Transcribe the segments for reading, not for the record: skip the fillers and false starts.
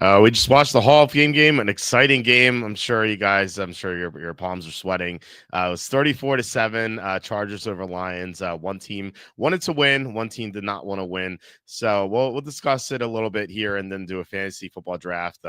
We just watched the Hall of Fame game, an exciting game. I'm sure your palms are sweating. It was 34-7, Chargers over Lions. One team wanted to win, one team did not want to win. So we'll discuss it a little bit here and then do a fantasy football draft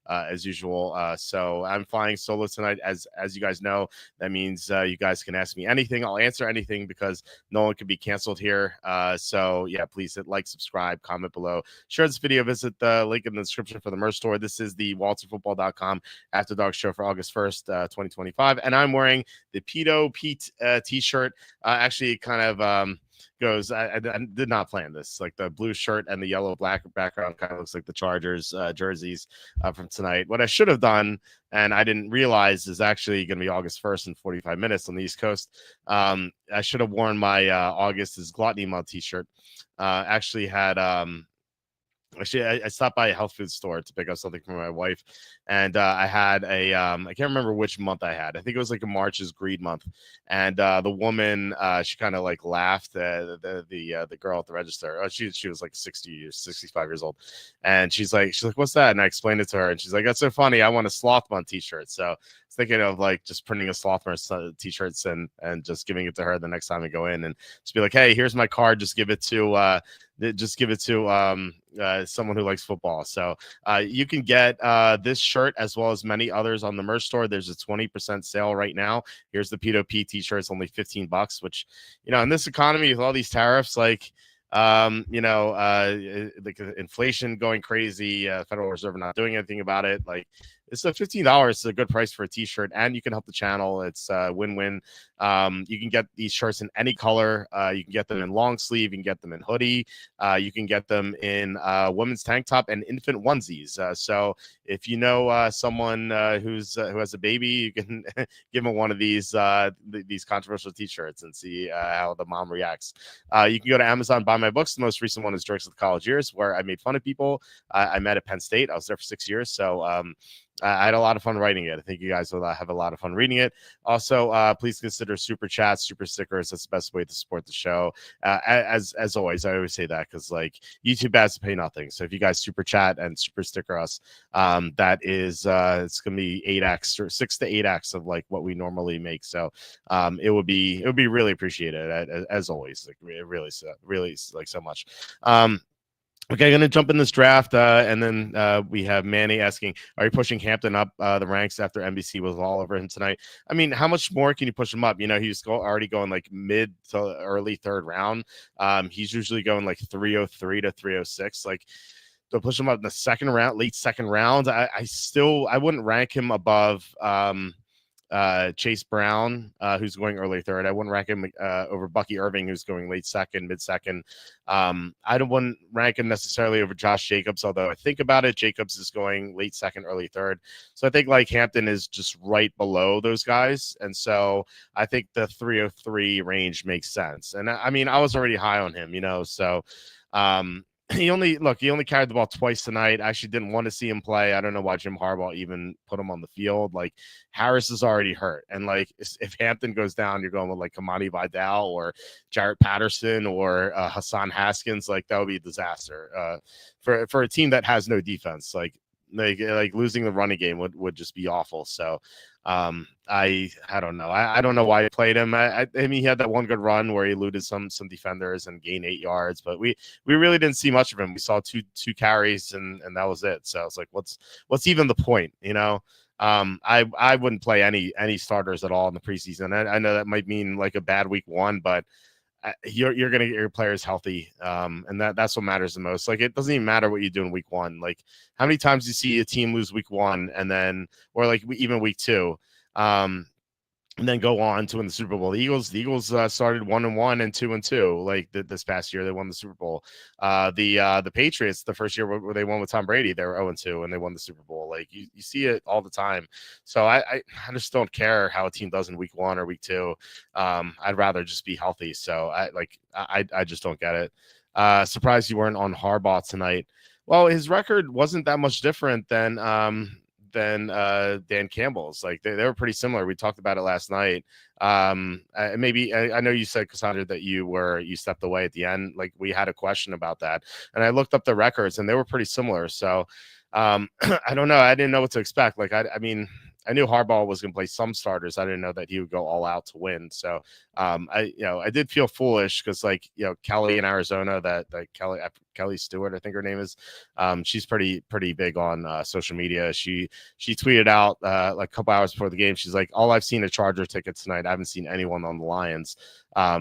as usual. So I'm flying solo tonight, as you guys know. That means you guys can ask me anything. I'll answer anything because no one can be canceled here. So yeah, please hit like, subscribe, comment below, share this video, visit the link in the description for the merch store. This is the walterfootball.com After Dark show for August 1st, 2025. And I'm wearing the Pedo Pete t-shirt. Actually, kind of goes, I did not plan this. Like the blue shirt and the yellow black background kind of looks like the Chargers jerseys from tonight. What I should have done, and I didn't realize, is actually going to be August 1st in 45 minutes on the East Coast. I should have worn my August is Gluttony Month t-shirt. Actually had Actually, I stopped by a health food store to pick up something for my wife, and I had a I can't remember which month I had. I think it was like a March's Greed month, and the woman she kind of like laughed. The girl at the register, she was like 65 years old, and she's like what's that? And I explained it to her, and she's like, that's so funny. I want a Sloth Month t-shirt. So I was thinking of like just printing a Sloth Month t-shirts and just giving it to her the next time I go in, and just be like, hey, here's my card. Just give it to someone who likes football. So you can get this shirt as well as many others on the merch store. There's a 20% sale right now. Here's the Pedo P t-shirt. It's only $15, which, in this economy with all these tariffs, like, like inflation going crazy, Federal Reserve not doing anything about it. Like, it's a $15 is a good price for a t-shirt, and you can help the channel. It's a win-win. You can get these shirts in any color. You can get them in long sleeve. You can get them in hoodie. You can get them in women's tank top and infant onesies. So if you know someone who has a baby, you can give them one of these controversial t-shirts and see how the mom reacts. You can go to Amazon, buy my books. The most recent one is Jerks of the College Years, where I made fun of people. I met at Penn State. I was there for 6 years. So I had a lot of fun writing it. I think you guys will have a lot of fun reading it. Also, please consider super chats, super stickers. That's the best way to support the show. As always, I always say that because like YouTube ads pay nothing. So if you guys super chat and super sticker us, that is it's gonna be 8x or 6 to 8x of like what we normally make. So it would be really appreciated as always. Like really like so much. Okay, I'm going to jump in this draft, and then we have Manny asking, are you pushing Hampton up the ranks after NBC was all over him tonight? I mean, how much more can you push him up? He's already going like mid to early third round. He's usually going like 303 to 306. Like, to push him up in the second round, late second round, I wouldn't rank him above Chase Brown, who's going early third. I wouldn't rank him over Bucky Irving, who's going late second, mid second. Wouldn't rank him necessarily over Josh Jacobs, although I think about it, Jacobs is going late second, early third. So I think like Hampton is just right below those guys. And so I think the 303 range makes sense. And I mean, I was already high on him, so he only carried the ball twice tonight. I actually didn't want to see him play. I don't know why Jim Harbaugh even put him on the field. Like, Harris is already hurt, and like if Hampton goes down, you're going with like Kamani Vidal or Jarrett Patterson or Hassan Haskins. Like, that would be a disaster for a team that has no defense. Like losing the running game would just be awful. So I don't know. I don't know why he played him. I mean, he had that one good run where he eluded some defenders and gained 8 yards, but we really didn't see much of him. We saw two carries and that was it. So it's like, what's even the point? I wouldn't play any starters at all in the preseason. I know that might mean like a bad week 1, but you're gonna get your players healthy, and that's what matters the most. Like, it doesn't even matter what you do in week 1. Like, how many times do you see a team lose week 1 and then, or like even week 2, and then go on to win the Super Bowl? The Eagles started 1-1 and 2-2. Like this past year, they won the Super Bowl. The Patriots, the first year where they won with Tom Brady, they were 0-2 and they won the Super Bowl. Like, you see it all the time. So I just don't care how a team does in week 1 or week 2. I'd rather just be healthy. So I just don't get it. Surprised you weren't on Harbaugh tonight. Well, his record wasn't that much different than Dan Campbell's. Like, they were pretty similar. We talked about it last night. I know you said, Cassandra, that you stepped away at the end. Like, we had a question about that, and I looked up the records and they were pretty similar. So I don't know. I didn't know what to expect. Like, I mean, I knew Harbaugh was going to play some starters. I didn't know that he would go all out to win. So, I did feel foolish because, like, Kelly in Arizona, that Kelly Stewart, I think her name is, she's pretty big on social media. She tweeted out like a couple hours before the game. She's like, all I've seen are Charger tickets tonight. I haven't seen anyone on the Lions.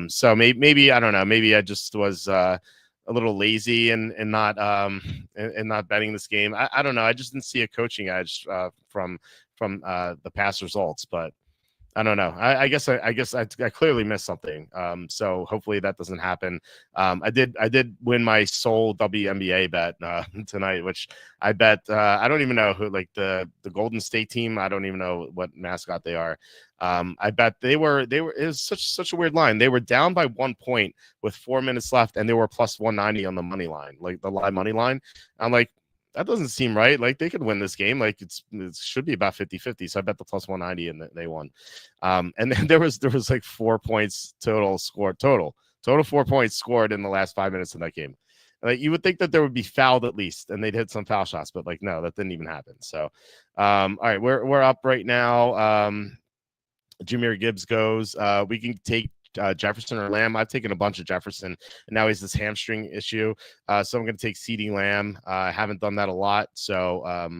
So maybe I don't know. Maybe I just was a little lazy and not betting this game. I don't know. I just didn't see a coaching edge from the past results, but I don't know. I guess I clearly missed something. So hopefully that doesn't happen. I did win my sole WNBA bet tonight, which I bet I don't even know who, like the Golden State team. I don't even know what mascot they are. I bet they were it was such a weird line. They were down by 1 point with 4 minutes left, and they were plus 190 on the money line, like the live money line. I'm like, that doesn't seem right. Like they could win this game. Like it should be about 50-50. So I bet the plus 190 and they won. And then there was like 4 points total 4 points scored in the last 5 minutes of that game. Like you would think that there would be fouled at least and they'd hit some foul shots, but like, no, that didn't even happen. So, all right, we're up right now. Jahmyr Gibbs goes. We can take Jefferson or Lamb. I've taken a bunch of Jefferson, and now he's this hamstring issue. So I'm going to take CeeDee Lamb. I haven't done that a lot, so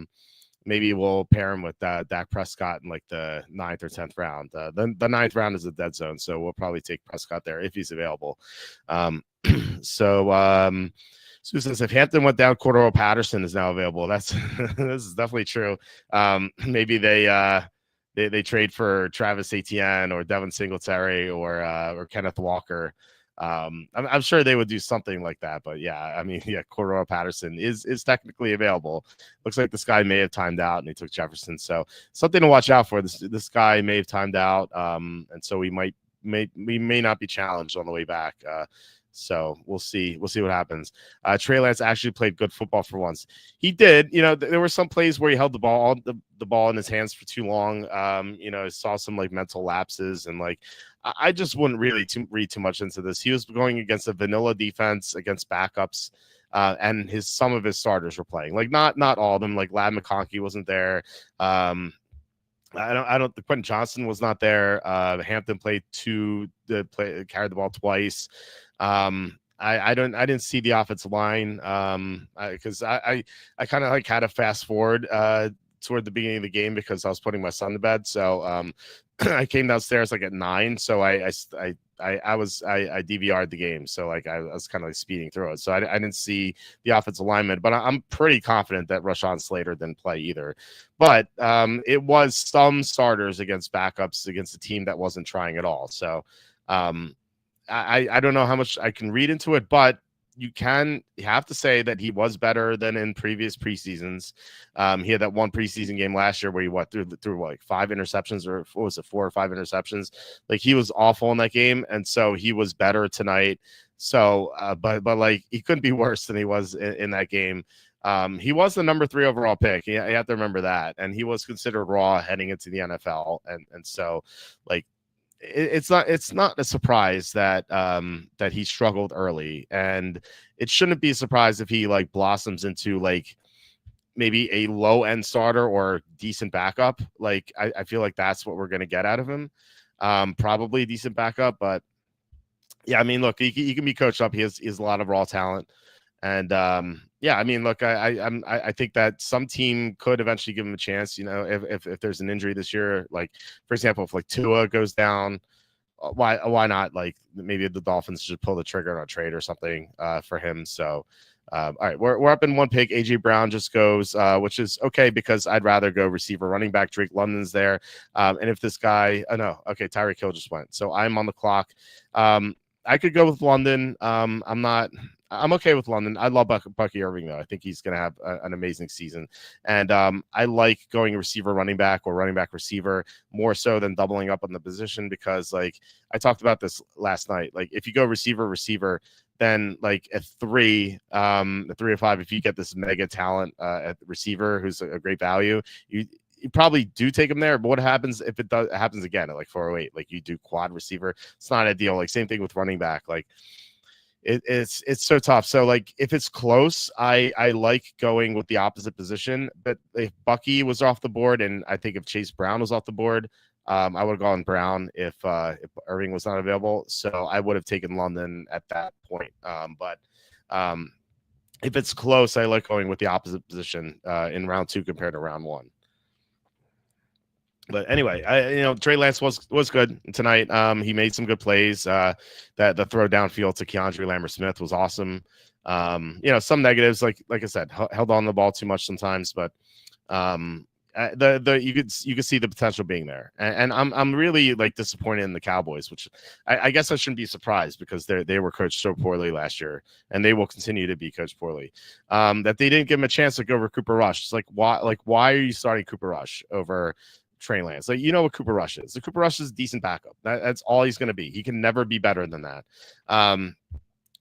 maybe we'll pair him with Dak Prescott in like the 9th or 10th round. The 9th round is a dead zone, so we'll probably take Prescott there if he's available. Susan says if Hampton went down, Cordero Patterson is now available. That's this is definitely true. Maybe they trade for Travis Etienne or Devin Singletary or Kenneth Walker. I'm sure they would do something like that, but yeah, I mean, yeah, Cordero Patterson is technically available. Looks like this guy may have timed out and he took Jefferson, so something to watch out for. This guy may have timed out, and so we may not be challenged on the way back. So we'll see what happens. Trey Lance actually played good football for once. He did. There were some plays where he held the ball in his hands for too long. Saw some like mental lapses, and like I just wouldn't really read too much into this. He was going against a vanilla defense against backups, and some of his starters were playing. Like not all of them. Like Ladd McConkey wasn't there. Quentin Johnson was not there. Hampton carried the ball twice. I didn't see the offensive line because I kind of like had to fast forward toward the beginning of the game because I was putting my son to bed. So I came downstairs like at 9. So I DVR'd the game. So like I was kind of like speeding through it. So I didn't see the offensive lineman, but I'm pretty confident that Rashawn Slater didn't play either. But it was some starters against backups against a team that wasn't trying at all. So I don't know how much I can read into it, but you have to say that he was better than in previous preseasons. He had that one preseason game last year where he threw like 5 interceptions, or what was it, 4 or 5 interceptions? Like he was awful in that game, and so he was better tonight. So, but like he couldn't be worse than he was in that game. He was the number 3 overall pick. You have to remember that, and he was considered raw heading into the NFL, and so like. It's not a surprise that he struggled early, and it shouldn't be a surprise if he like blossoms into like maybe a low end starter or decent backup. Like I feel like that's what we're gonna get out of him. Probably a decent backup, but yeah, I mean, look, he can be coached up. He has a lot of raw talent. And yeah, I mean, look, I think that some team could eventually give him a chance. If there's an injury this year, like for example, if like Tua goes down, why not? Like maybe the Dolphins should pull the trigger on a trade or something for him. So all right, we're up in 1 pick. AJ Brown just goes, which is okay because I'd rather go receiver, running back. Drake London's there, and if this guy, okay, Tyreek Hill just went, so I'm on the clock. I could go with London. I'm okay with London. I love Bucky Irving, though. I think he's going to have an amazing season. And I like going receiver, running back, or running back receiver more so than doubling up on the position because, like, I talked about this last night. Like, if you go receiver, then, like, at 3 or 5, if you get this mega talent at receiver who's a great value, you probably do take him there. But what happens if it happens again at, like, 408? Like, you do quad receiver. It's not ideal. Like, same thing with running back. Like, It's so tough. So like if it's close, I like going with the opposite position. But if Bucky was off the board, and I think if Chase Brown was off the board, I would have gone Brown if Irving was not available. So I would have taken London at that point. But if it's close, I like going with the opposite position in round 2 compared to round 1. But anyway, Trey Lance was good tonight. He made some good plays. That the throw downfield to Keandre Lambert-Smith was awesome. Some negatives, like I said, held on the ball too much sometimes, but you could see the potential being there. And I'm really like disappointed in the Cowboys, which I guess I shouldn't be surprised because they were coached so poorly last year, and they will continue to be coached poorly. That they didn't give him a chance to go over Cooper Rush. It's like why are you starting Cooper Rush over Trey Lance? Like, you know what Cooper Rush is. The Cooper Rush is a decent backup. That's all he's going to be. He can never be better than that.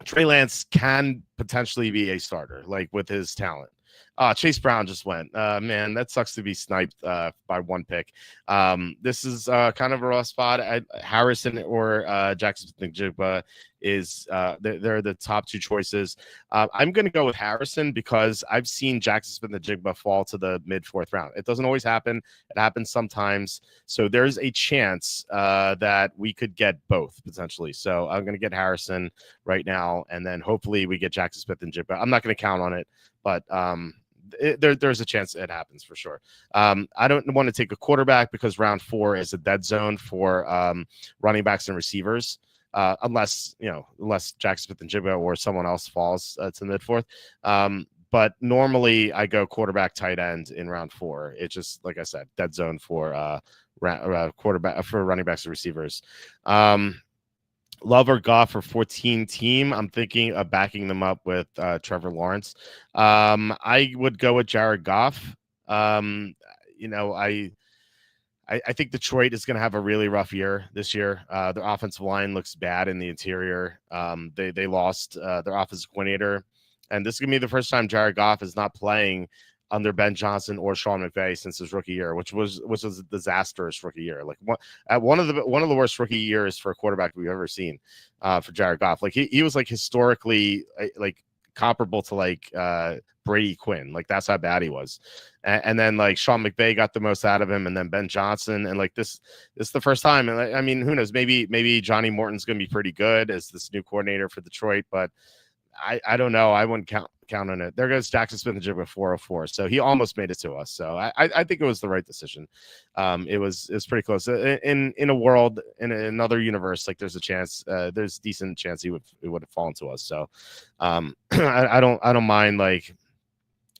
Trey Lance can potentially be a starter, like with his talent. Chase Brown just went. Man, that sucks to be sniped by 1 pick. This is kind of a rough spot. Harrison or Jaxon Smith-Njigba is they're the top 2 choices. I'm going to go with Harrison because I've seen Jaxon Smith-Njigba fall to the mid-4th round. It doesn't always happen. It happens sometimes. So there's a chance that we could get both potentially. So I'm going to get Harrison right now, and then hopefully we get Jaxon Smith-Njigba. I'm not going to count on it, but there's a chance it happens for sure. I don't want to take a quarterback because round 4 is a dead zone for running backs and receivers, unless Jaxon Smith-Njigba or someone else falls to the mid-4th. But normally I go quarterback, tight end in round 4. It's just, like I said, dead zone for quarterback, for running backs and receivers. Love or Goff for 14 team. I'm thinking of backing them up with Trevor Lawrence. I would go with Jared Goff. I think Detroit is going to have a really rough year this year. Their offensive line looks bad in the interior. They lost their offensive coordinator, and this is going to be the first time Jared Goff is not playing under Ben Johnson or Sean McVay since his rookie year, which was a disastrous rookie year. Like one of the worst rookie years for a quarterback we've ever seen for Jared Goff. Like he was like historically like comparable to like Brady Quinn. Like that's how bad he was. And then like Sean McVay got the most out of him, and then Ben Johnson, and like this is the first time. And I mean, who knows? Maybe Johnny Morton's going to be pretty good as this new coordinator for Detroit, but I don't know. I wouldn't count on it. There goes Jaxon Smith-Njigba 404. So he almost made it to us. So I think it was the right decision. It was pretty close. In a world, in another universe, like there's a decent chance it would have fallen to us. So I don't mind like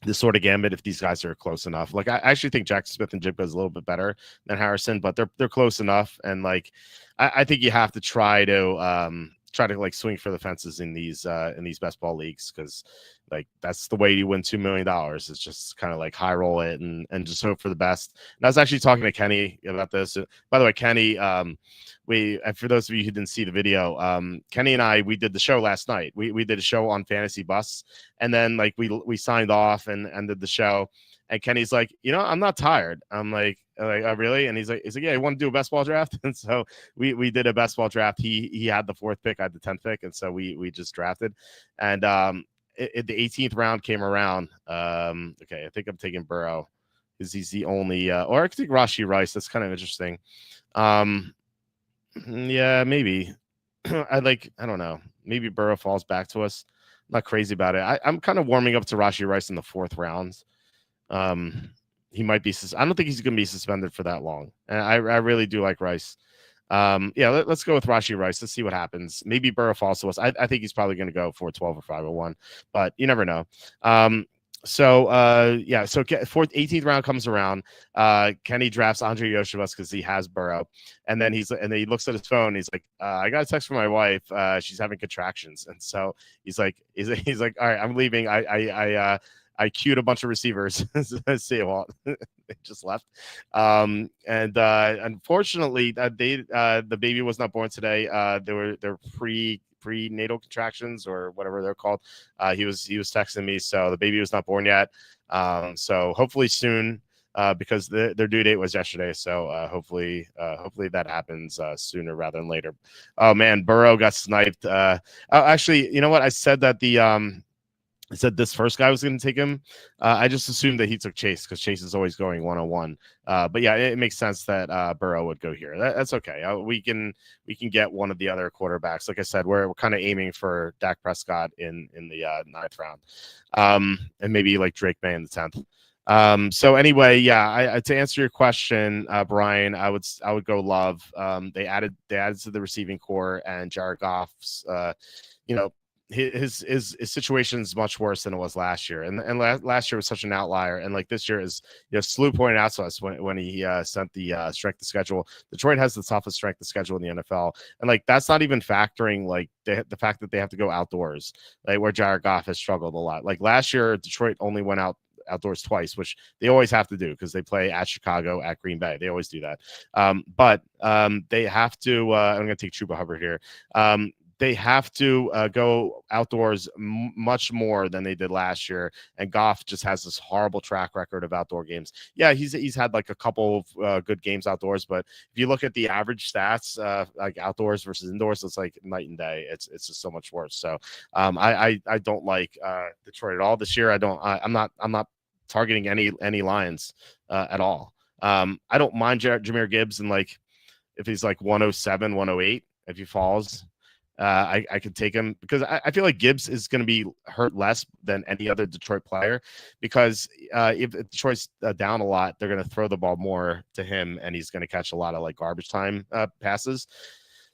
this sort of gambit if these guys are close enough. Like I actually think Jaxon Smith-Njigba is a little bit better than Harrison, but they're close enough. And like I think you have to try to like swing for the fences in these best ball leagues, because like that's the way you win $2 million. It's just kind of like high roll it and just hope for the best. And I was actually talking to Kenny about this. By the way, Kenny, for those of you who didn't see the video, Kenny and we did the show last night. We did a show on Fantasy Bus, and then like we signed off and did the show. And Kenny's like, I'm not tired. I'm like, oh, really? And he's like, yeah, you want to do a best ball draft? And so we did a best ball draft. He had the 4th pick, I had the 10th pick, and so we just drafted. And the 18th round came around. Okay, I think I'm taking Burrow because he's the only, or I could take Rashee Rice. That's kind of interesting. Yeah, maybe. I don't know. Maybe Burrow falls back to us. I'm not crazy about it. I'm kind of warming up to Rashee Rice in the 4th round. He might be. I don't think he's going to be suspended for that long. And I really do like Rice. Let's go with Rashee Rice. Let's see what happens. Maybe Burrow falls to us. I think he's probably going to go for 12 or 501, but you never know. So 18th round comes around. Kenny drafts Andre Yoshevitz because he has Burrow, and then he looks at his phone. He's like, I got a text from my wife. She's having contractions, and so he's like, all right, I'm leaving. I queued a bunch of receivers. See you all. They just left. Unfortunately, the baby was not born today. They're prenatal contractions or whatever they're called. He was texting me, so the baby was not born yet. So hopefully soon. because their due date was yesterday. So hopefully that happens sooner rather than later. Oh man, Burrow got sniped. Actually, you know what? I said that I said this first guy was going to take him. I just assumed that he took Chase because Chase is always going 1-on-1. But yeah, it makes sense that Burrow would go here. That's okay. We can get one of the other quarterbacks. Like I said, we're kind of aiming for Dak Prescott in the 9th round, and maybe like Drake May in the 10th. So anyway, yeah, to answer your question, Brian, I would go Love. They added to the receiving core, and Jared Goff's, you know, his situation is much worse than it was last year, and last year was such an outlier, and like this year is, Slew pointed out to us when he sent the strength of schedule. Detroit has the toughest strength of schedule in the NFL, and like that's not even factoring like the fact that they have to go outdoors, like where Jared Goff has struggled a lot. Like last year, Detroit only went outdoors twice, which they always have to do because they play at Chicago, at Green Bay. They always do that. But they have to. I'm going to take Chuba Hubbard here. They have to go outdoors much more than they did last year. And Goff just has this horrible track record of outdoor games. Yeah, he's had like a couple of good games outdoors, but if you look at the average stats, like outdoors versus indoors, it's like night and day. It's just so much worse. So I don't like Detroit at all this year. I'm not targeting any Lions at all. I don't mind Jahmyr Gibbs, and like if he's like 107, 108, if he falls. I could take him because I feel like Gibbs is going to be hurt less than any other Detroit player, because if Detroit's down a lot, they're going to throw the ball more to him, and he's going to catch a lot of like garbage time passes.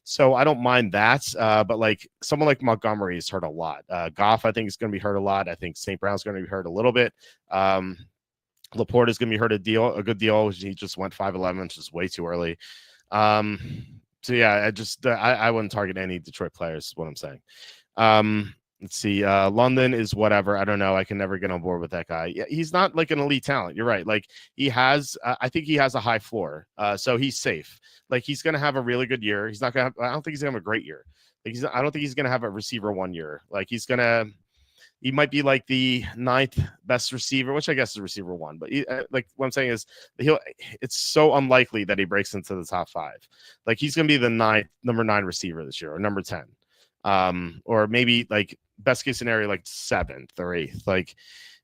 So I don't mind that. But like someone like Montgomery is hurt a lot. Goff, I think, is going to be hurt a lot. I think St. Brown's going to be hurt a little bit. Laporte is going to be hurt a good deal. He just went 5'11", which is way too early. So yeah, I wouldn't target any Detroit players, is what I'm saying. Let's see. London is whatever. I don't know. I can never get on board with that guy. Yeah, he's not like an elite talent. You're right. Like he has, I think he has a high floor. So he's safe. Like he's gonna have a really good year. He's not gonna. I don't think he's gonna have a great year. Like I don't think he's gonna have a receiver 1 year. Like he might be like the 9th best receiver, which I guess is receiver 1. But like what I'm saying is it's so unlikely that he breaks into the top 5. Like he's going to be the number 9 receiver this year, or number 10. Or maybe like best case scenario, like 7th or 8th. Like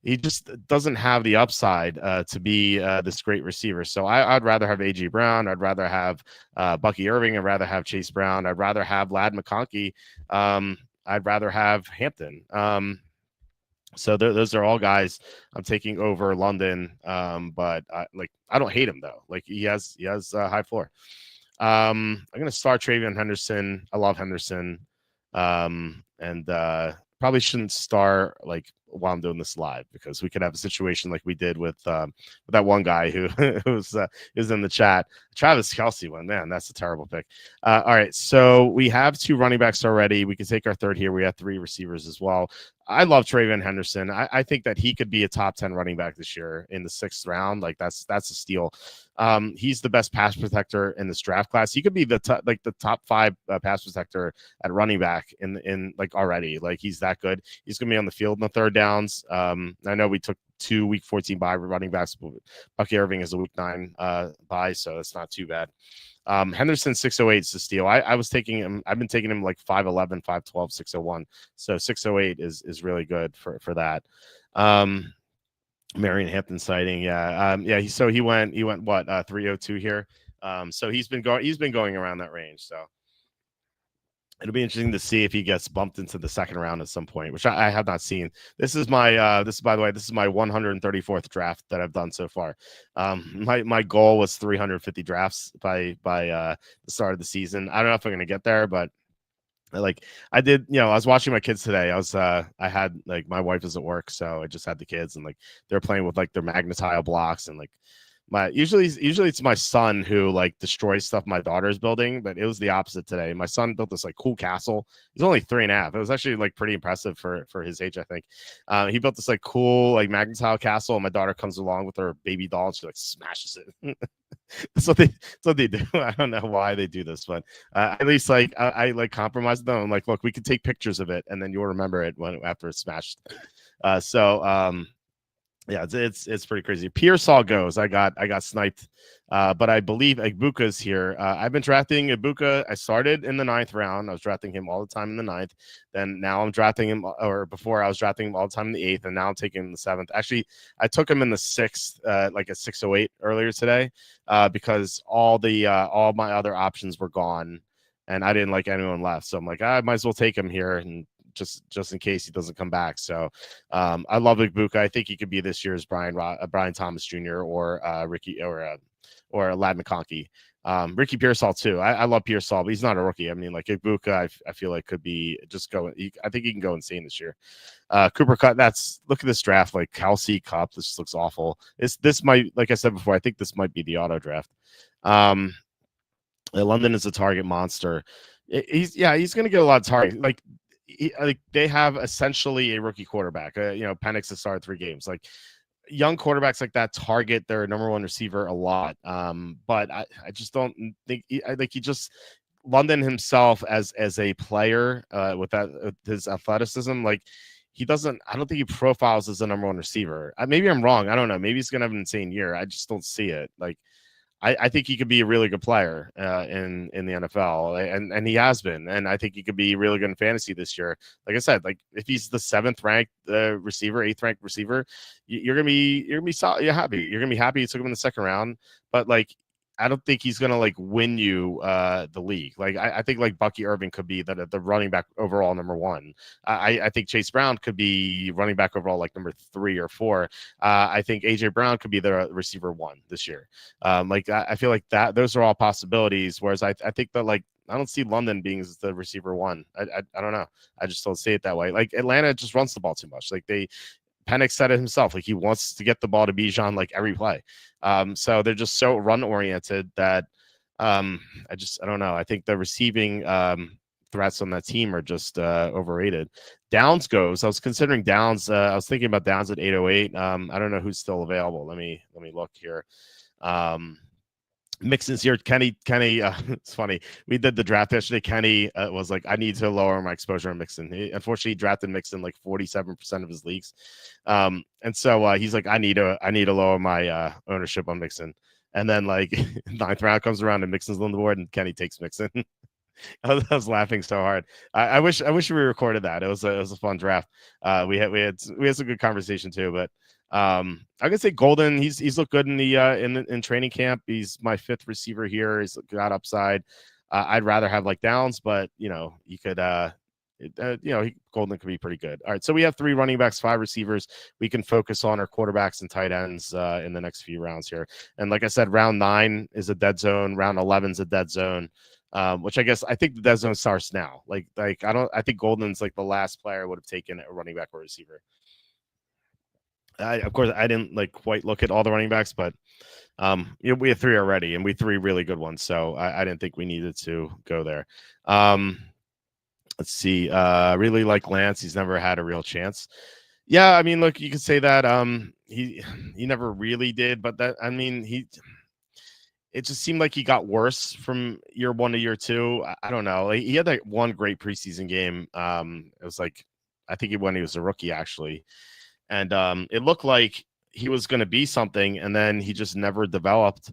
he just doesn't have the upside to be this great receiver. So I'd rather have A.J. Brown. I'd rather have Bucky Irving. I'd rather have Chase Brown. I'd rather have Ladd McConkey. I'd rather have Hampton. So those are all guys I'm taking over London. But I don't hate him though. Like he has a high floor. I'm going to start TreVeyon Henderson. I love Henderson. And probably shouldn't start like while I'm doing this live, because we could have a situation like we did with that one guy who was in the chat. Travis Kelce one, man, that's a terrible pick. All right, so we have 2 running backs already. We can take our third here. We have 3 receivers as well. I love TreVeyon Henderson. I think that he could be a top 10 running back this year in the 6th round. Like that's a steal. He's the best pass protector in this draft class. He could be the top 5 pass protector at running back in like already. Like he's that good. He's gonna be on the field in the 3rd downs. I know we took 2 week 14 bye running backs. Bucky Irving is a week 9 bye, so it's not too bad. Henderson 608 is the steal. I was taking him. I've been taking him like 5'11", 5'12", 601. So 608 is really good for that. Marion Hampton sighting. Yeah. He went what 302 here. So he's been going around that range. So it'll be interesting to see if he gets bumped into the 2nd round at some point, which I have not seen. This is my by the way, this is my 134th draft that I've done so far. My goal was 350 drafts by the start of the season. I don't know if I'm going to get there, but like I did, I was watching my kids today. I had like my wife is at work, so I just had the kids, and like they're playing with like their magnetile blocks, and like usually it's my son who like destroys stuff my daughter's building, but it was the opposite today. My son built this like cool castle. He's only 3.5. It was actually like pretty impressive for his age, I think. He built this like cool like magnetile castle, and my daughter comes along with her baby doll, and she like smashes it. That's what they do. I don't know why they do this, but at least like I like compromise them. I'm like, look, we could take pictures of it, and then you'll remember it after it's smashed. Yeah, it's pretty crazy. Pearsall goes. I got sniped, but I believe Ibuka's here. I've been drafting Ibuka. I started in the 9th round. I was drafting him all the time in the 9th. Then now I'm drafting him, or before I was drafting him all the time in the 8th, and now I'm taking him in the 7th. Actually, I took him in the 6th, like a 608 earlier today, because all my other options were gone, and I didn't like anyone left. So I'm like, I might as well take him here and just in case he doesn't come back. So I love Ibuka. I think he could be this year's Brian Thomas Jr. or Ricky or Lad McConkey. Ricky Pearsall too. I love Pearsall, but he's not a rookie. I mean, like Ibuka, I feel like could be just going. I think he can go insane this year. Cooper Cup. Look at this draft. Like Kelsey Cup. This looks awful. This might, like I said before, I think this might be the auto draft. London is a target monster. He's going to get a lot of targets. Like they have essentially a rookie quarterback. Penix has started 3 games. Like young quarterbacks like that target their number 1 receiver a lot. But I just don't think he just London himself as a player with his athleticism, like he doesn't. I don't think he profiles as a number 1 receiver. Maybe I'm wrong. I don't know. Maybe he's gonna have an insane year. I just don't see it. Like I think he could be a really good player in the NFL, and he has been, and I think he could be really good in fantasy this year. Like I said, like if he's the 7th ranked receiver, 8th ranked receiver, you're gonna be solid, you're happy. You're gonna be happy you took him in the 2nd round, but like I don't think he's gonna like win you the league. Like I think like Bucky Irving could be the running back overall number 1. I think Chase Brown could be running back overall like number 3 or 4. I think AJ Brown could be the receiver 1 this year. I feel like that those are all possibilities. Whereas I think that like I don't see London being the receiver 1. I don't know. I just don't see it that way. Like Atlanta just runs the ball too much. Like Penix said it himself. Like he wants to get the ball to Bijan like every play. So they're just so run oriented that I don't know. I think the receiving threats on that team are just overrated. Downs goes. I was considering Downs. I was thinking about Downs at 808. I don't know who's still available. Let me look here. Mixon's here. Kenny, it's funny. We did the draft yesterday. Kenny was like, I need to lower my exposure on Mixon. Unfortunately, he drafted Mixon like 47% of his leagues. And so he's like, I need to lower my ownership on Mixon. And then like 9th round comes around and Mixon's on the board and Kenny takes Mixon. I was laughing so hard. I wish we recorded that. It was a fun draft. We had some good conversation too, but I'm gonna say Golden. He's looked good in the in training camp. He's my 5th receiver here. He's got upside. I'd rather have like Downs, but you could Golden could be pretty good. All right, so we have 3 running backs, 5 receivers. We can focus on our quarterbacks and tight ends in the next few rounds here. And like I said, round 9 is a dead zone. Round 11 is a dead zone. Which I think the dead zone starts now. Like I think Golden's like the last player I would have taken a running back or receiver. Of course, I didn't like quite look at all the running backs, but we had 3 already, and we 3 really good ones. So I didn't think we needed to go there. Let's see. Really like Lance. He's never had a real chance. Yeah, I mean, look, you could say that he never really did, but it just seemed like he got worse from year 1 to year 2. I don't know. He had that one great preseason game. It was like I think when he was a rookie actually. And it looked like he was going to be something, and then he just never developed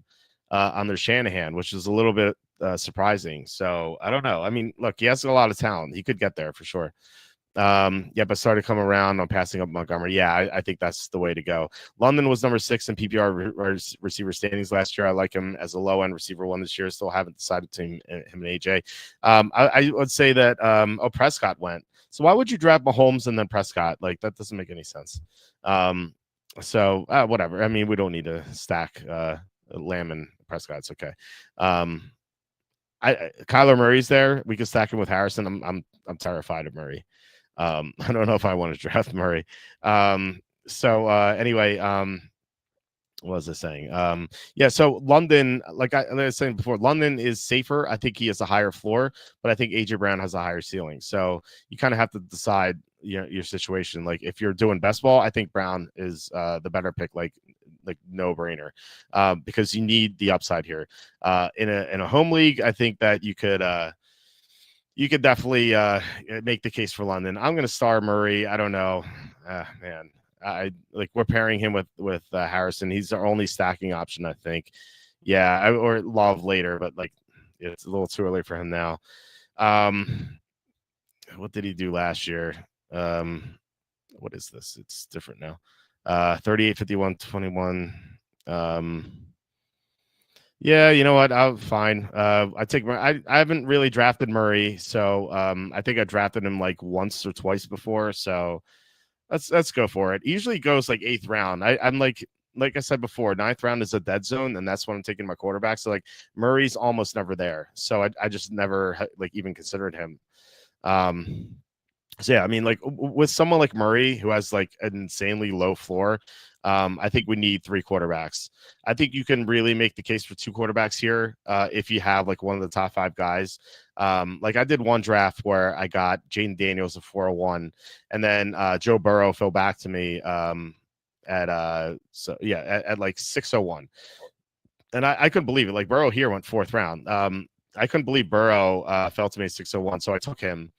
under Shanahan, which is a little bit surprising. So I don't know. I mean, look, he has a lot of talent. He could get there for sure. But started coming around on passing up Montgomery. Yeah, I think that's the way to go. London was number 6 in PPR receiver standings last year. I like him as a low-end receiver 1 this year. Still haven't decided between him and AJ. I would say that Prescott went. So why would you draft Mahomes and then Prescott? Like that doesn't make any sense. So whatever. I mean, we don't need to stack Lamb and Prescott. It's okay. Kyler Murray's there. We can stack him with Harrison. I'm terrified of Murray. I don't know if I want to draft Murray. Anyway, what was I saying? So London, like I was saying before, London is safer. I think he has a higher floor, but I think AJ Brown has a higher ceiling. So you kind of have to decide your situation. Like if you're doing best ball, I think Brown is the better pick, like no brainer, because you need the upside here. In a home league, I think that you could definitely make the case for London. I'm going to star Murray. I don't know, man. I like we're pairing him with Harrison. He's our only stacking option, I think. Yeah, or Love later, but like it's a little too early for him now. What did he do last year? What is this? It's different now. 38, 51, 21. Yeah, you know what? I'm fine. I take I haven't really drafted Murray, so I think I drafted him like once or twice before. So let's go for it. Usually goes like 8th round. I'm like I said before, 9th round is a dead zone, and that's when I'm taking my quarterback. So like Murray's almost never there. So I just never like even considered him. Um, so yeah, I mean, like with someone like Murray who has like an insanely low floor, I think we need 3 quarterbacks. I think you can really make the case for 2 quarterbacks here if you have like one of the top 5 guys. Like I did one draft where I got Jaden Daniels at 401, and then Joe Burrow fell back to me at like 601, and I couldn't believe it. Like Burrow here went 4th round. I couldn't believe Burrow fell to me at 601, so I took him.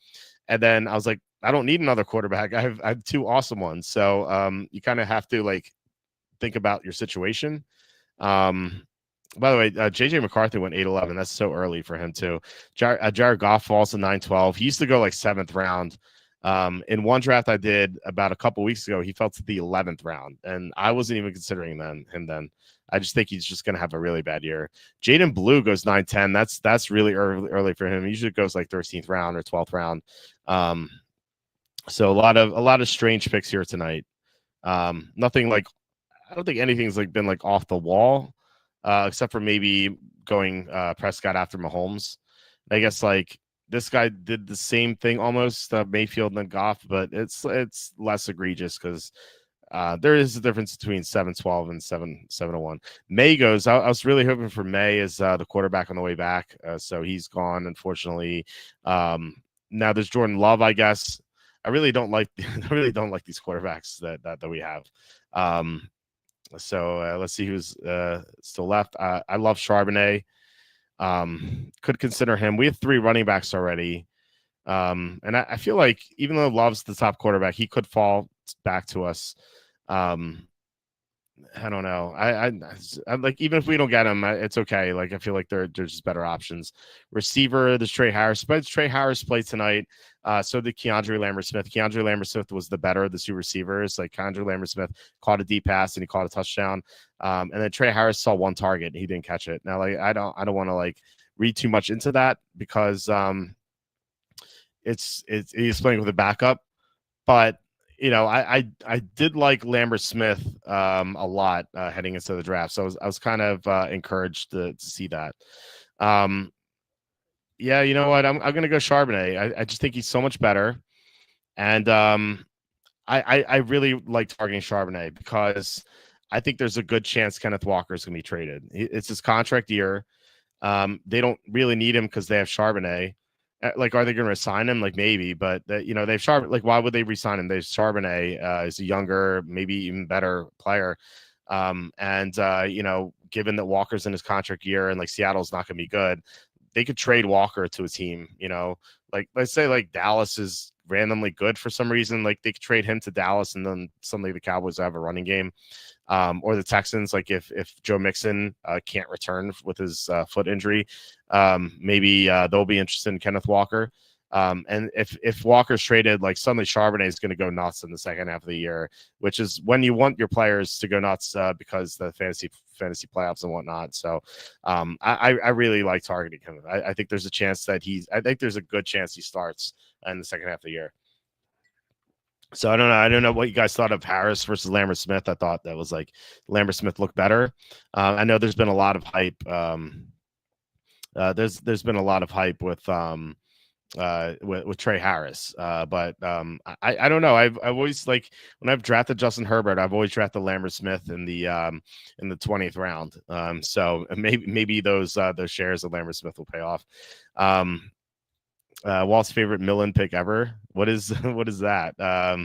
And then I was like, I don't need another quarterback. I have 2 awesome ones. So you kind of have to like think about your situation. By the way, JJ McCarthy went 8-11. That's so early for him too. Jared Goff falls to 9-12. He used to go like 7th round. In one draft I did about a couple weeks ago, he fell to the 11th round, and I wasn't even considering him then. I just think he's just going to have a really bad year. Jaden Blue goes 9-10. That's really early for him. He usually goes like 13th round or 12th round. So a lot of strange picks here tonight. Nothing like, I don't think anything's like been like off the wall, except for maybe going Prescott after Mahomes. I guess like this guy did the same thing almost, Mayfield and Goff, but it's less egregious because there is a difference between 7-12 and 7-1. May goes. I was really hoping for May as the quarterback on the way back, so he's gone, unfortunately. Now there's Jordan Love, I guess. I really don't like these quarterbacks that we have. So let's see who's still left. I love Charbonnet. Could consider him. We have 3 running backs already. And I feel like even though Love's the top quarterback, he could fall back to us. I don't know. I like, even if we don't get him, it's okay. Like I feel like there's just better options. Receiver, there's Trey Harris. But Trey Harris played tonight. So did Keandre Lambert-Smith. Keandre Lambert-Smith was the better of the 2 receivers. Like Keandre Lambert-Smith caught a deep pass and he caught a touchdown. And then Trey Harris saw 1 target and he didn't catch it. Now, like I don't want to like read too much into that because he's playing with a backup, but you know, I did like Lambert Smith a lot heading into the draft, so I was kind of encouraged to see that. Yeah, you know what? I'm gonna go Charbonnet. I just think he's so much better, and I really like targeting Charbonnet because I think there's a good chance Kenneth Walker is gonna be traded. It's his contract year. They don't really need him because they have Charbonnet. Like, are they going to resign him? Like, maybe, but you know, they've Charbonnet. Like, why would they resign him? They've Charbonnet is a younger, maybe even better player. And you know, given that Walker's in his contract year and like Seattle's not going to be good, they could trade Walker to a team. You know, like let's say like Dallas is randomly good for some reason, like they could trade him to Dallas, and then suddenly the Cowboys have a running game. Or the Texans, like if Joe Mixon can't return with his foot injury, maybe they'll be interested in Kenneth Walker. And if Walker's traded, like suddenly Charbonnet is going to go nuts in the second half of the year, which is when you want your players to go nuts because the fantasy playoffs and whatnot. So I really like targeting him. I think there's a chance that I think there's a good chance he starts in the second half of the year. So I don't know. I don't know what you guys thought of Harris versus Lambert Smith. I thought that was like Lambert Smith looked better. I know there's been a lot of hype. There's been a lot of hype with Trey Harris. But I don't know. I've always like when I've drafted Justin Herbert, I've always drafted Lambert Smith in the 20th round. So maybe those shares of Lambert Smith will pay off. Walt's favorite Millen pick ever. What is that? Are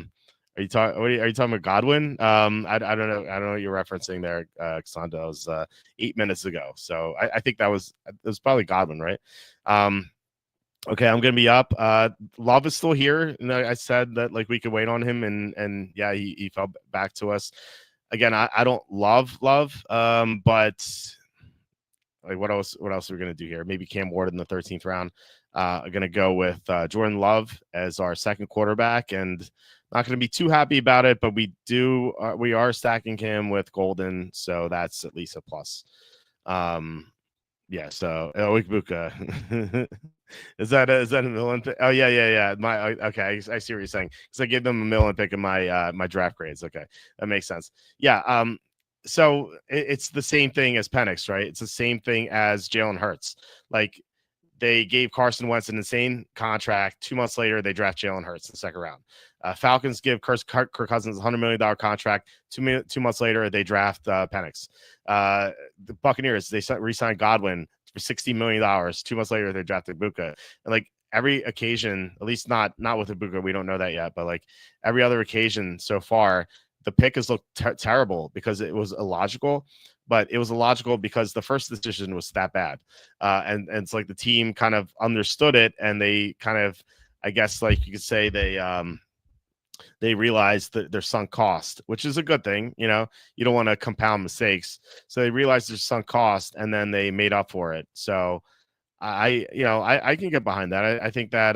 you talking about Godwin? I don't know. I don't know what you're referencing there, Cassandra. That was 8 minutes ago. So I think it was probably Godwin, right? Okay, I'm gonna be up. Love is still here. And I said that like we could wait on him, and yeah, he fell back to us. Again, I don't love, but like what else are we gonna do here? Maybe Cam Ward in the 13th round. I'm gonna go with Jordan Love as our second quarterback, and not gonna be too happy about it, but we are stacking him with Golden, so that's at least a plus. Yeah, so Ibuka. Is that a million pick? Oh yeah. Okay, I see what you're saying. Because I gave them a million pick in my draft grades. Okay, that makes sense. Yeah. So it's the same thing as Penix, right? It's the same thing as Jalen Hurts. Like they gave Carson Wentz an insane contract. 2 months later, they draft Jalen Hurts in the second round. Falcons give Kirk Cousins a $100 million contract. 2 months later, they draft Penix. The Buccaneers, they re-signed Godwin for $60 million. 2 months later, they drafted Ibuka. And like every occasion, at least not with Ibuka, we don't know that yet, but like every other occasion so far, the pick has looked terrible because it was illogical. But it was illogical because the first decision was that bad. And it's like the team kind of understood it, and they kind of, I guess, like you could say they realized that their sunk cost, which is a good thing. You don't want to compound mistakes. So they realized their sunk cost, and then they made up for it. So I can get behind that. I think that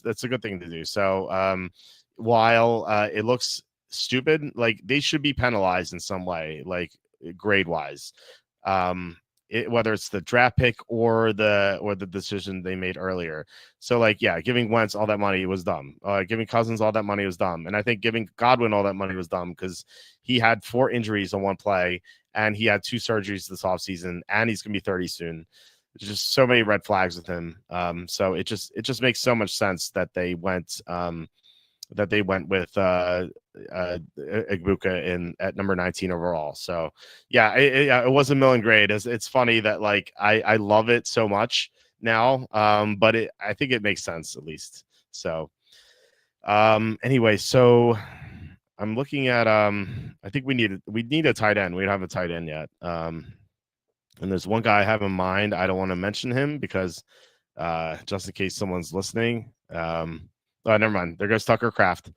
that's a good thing to do. So while it looks stupid, like they should be penalized in some way, like grade wise. Whether it's the draft pick or the decision they made earlier. So like, yeah, giving Wentz all that money was dumb. Giving Cousins all that money was dumb. And I think giving Godwin all that money was dumb because he had 4 injuries on one play and he had 2 surgeries this offseason and he's going to be 30 soon. There's just so many red flags with him. So it just makes so much sense that they went with Ibuka at number 19 overall. So yeah, it was a million grade. It's funny that like I love it so much now, but I think it makes sense at least. So anyway, so I'm looking at I think we need a tight end. We don't have a tight end yet. And there's one guy I have in mind. I don't want to mention him because just in case someone's listening. Never mind. There goes Tucker Kraft.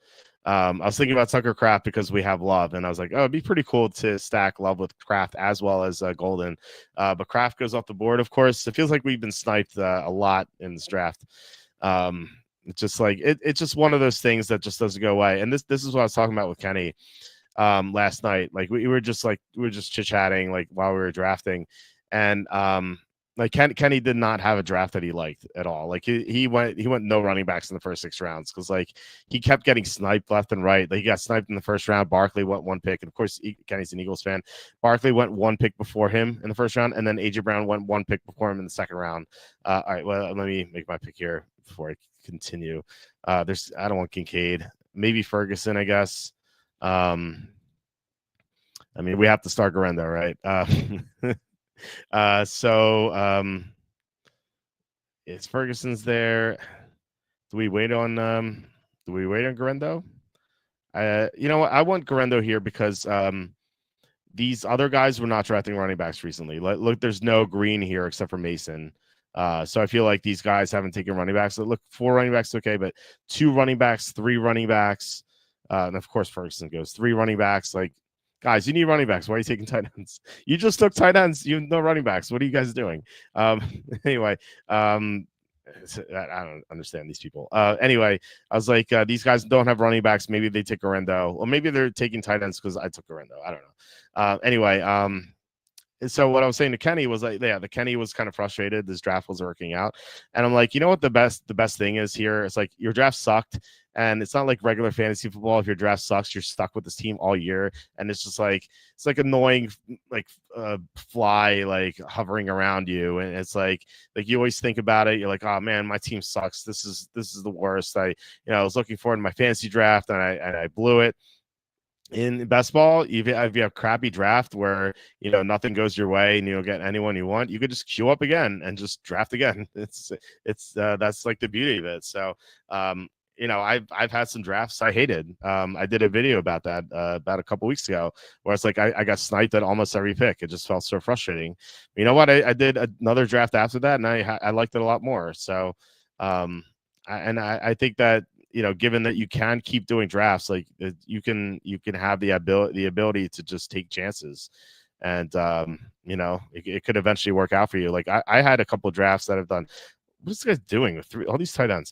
I was thinking about Tucker Kraft because we have Love, and I was like, oh, it'd be pretty cool to stack Love with Kraft as well as Golden. But Kraft goes off the board, of course. It feels like we've been sniped a lot in this draft. It's just like it's just one of those things that just doesn't go away. And this is what I was talking about with Kenny last night. Like we were just chit-chatting like while we were drafting, and like Kenny did not have a draft that he liked at all. Like he went no running backs in the first 6 rounds because like he kept getting sniped left and right. Like he got sniped in the first round. Barkley went 1 pick, and of course Kenny's an Eagles fan. Barkley went 1 pick before him in the first round, and then AJ Brown went 1 pick before him in the second round. All right, well let me make my pick here before I continue. I don't want Kincaid, maybe Ferguson, I guess. I mean we have to start Garendo, right? It's Ferguson's there. Do we wait on Garendo? You know what? I want Garendo here because these other guys were not drafting running backs recently. Look, there's no Green here except for Mason. So I feel like these guys haven't taken running backs. So look, 4 running backs, okay, but 2 running backs, 3 running backs, and of course Ferguson goes 3 running backs. Like, guys, you need running backs. Why are you taking tight ends? You just took tight ends. You have no running backs. What are you guys doing? Anyway, I don't understand these people. Anyway, I was like, these guys don't have running backs. Maybe they take Garendo. Or maybe they're taking tight ends because I took Garendo. I don't know. Anyway, so what I was saying to Kenny was like, yeah, the Kenny was kind of frustrated. This draft was working out. And I'm like, you know what the best thing is here? It's like your draft sucked. And it's not like regular fantasy football. If your draft sucks, you're stuck with this team all year. And it's just like, it's like annoying, like fly, like hovering around you. And it's like you always think about it. You're like, oh man, my team sucks. This is the worst. I was looking forward to my fantasy draft and I blew it. In best ball, if you have a crappy draft where nothing goes your way and you don't get anyone you want, you could just queue up again and just draft again. It's that's like the beauty of it. So I've had some drafts I hated. I did a video about that about a couple weeks ago, where it's like I got sniped at almost every pick. It just felt so frustrating. You know what? I did another draft after that, and I liked it a lot more. So, I think that given that you can keep doing drafts, like you can have the ability to just take chances, and it could eventually work out for you. Like I had a couple of drafts that I've done. What is this guy doing with all these tight ends?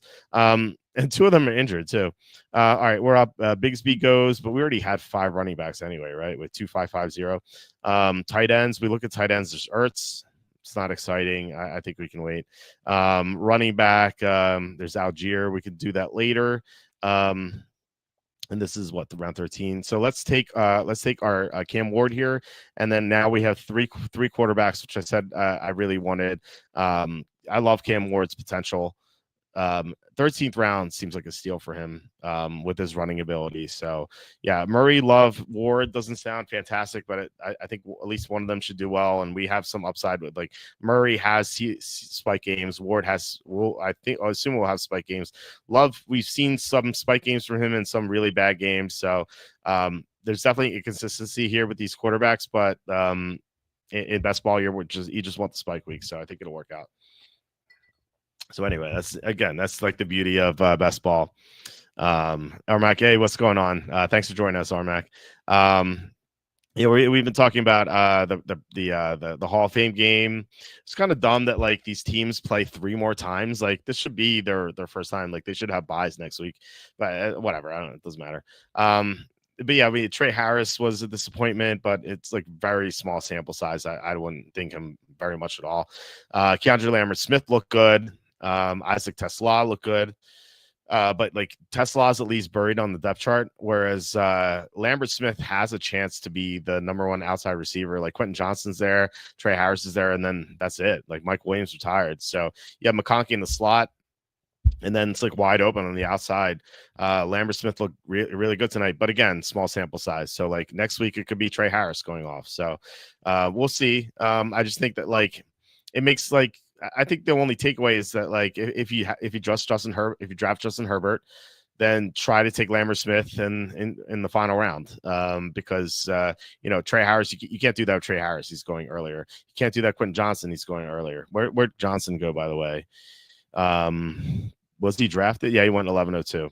And two of them are injured too. All right, we're up. Bigsby goes, but we already had 5 running backs anyway, right? With 2-5-5-0. Tight ends. We look at tight ends. There's Ertz. It's not exciting. I think we can wait. Running back. There's Algier. We could do that later. And this is what, the round 13. So let's take our Cam Ward here, and then now we have three quarterbacks, which I said I really wanted. I love Cam Ward's potential. 13th round seems like a steal for him with his running ability. So yeah, Murray, Love, Ward doesn't sound fantastic, but I think at least one of them should do well, and we have some upside with, like, Murray has spike games. Ward has, I assume we'll have spike games. Love, we've seen some spike games from him and some really bad games. So there's definitely inconsistency here with these quarterbacks, but in best ball year, you just want the spike week. So I think it'll work out. So anyway, that's like the beauty of best ball. Armac, hey, what's going on? Thanks for joining us, Armac. We've been talking about the Hall of Fame game. It's kind of dumb that like these teams play 3 more times. Like this should be their first time. Like they should have buys next week, but whatever. I don't know. It doesn't matter. But yeah, Trey Harris was a disappointment, but it's like very small sample size. I wouldn't think him very much at all. Keandre Lambert-Smith looked good. Isaac Tesla looked good. But like Tesla's at least buried on the depth chart, whereas Lambert-Smith has a chance to be the number 1 outside receiver. Like Quentin Johnston's there, Trey Harris is there, and then that's it. Like Mike Williams retired. So you have McConkey in the slot, and then it's like wide open on the outside. Lambert-Smith looked really good tonight, but again, small sample size. So like next week it could be Trey Harris going off. So we'll see. I just think that like it makes like, I think the only takeaway is that like if you draft Justin Herbert, then try to take Lambert-Smith in the final round, because Trey Harris, you can't do that with Trey Harris. He's going earlier. You can't do that with Quentin Johnston. He's going earlier. Where'd Johnson go, by the way? Was he drafted? Yeah, he went 1102.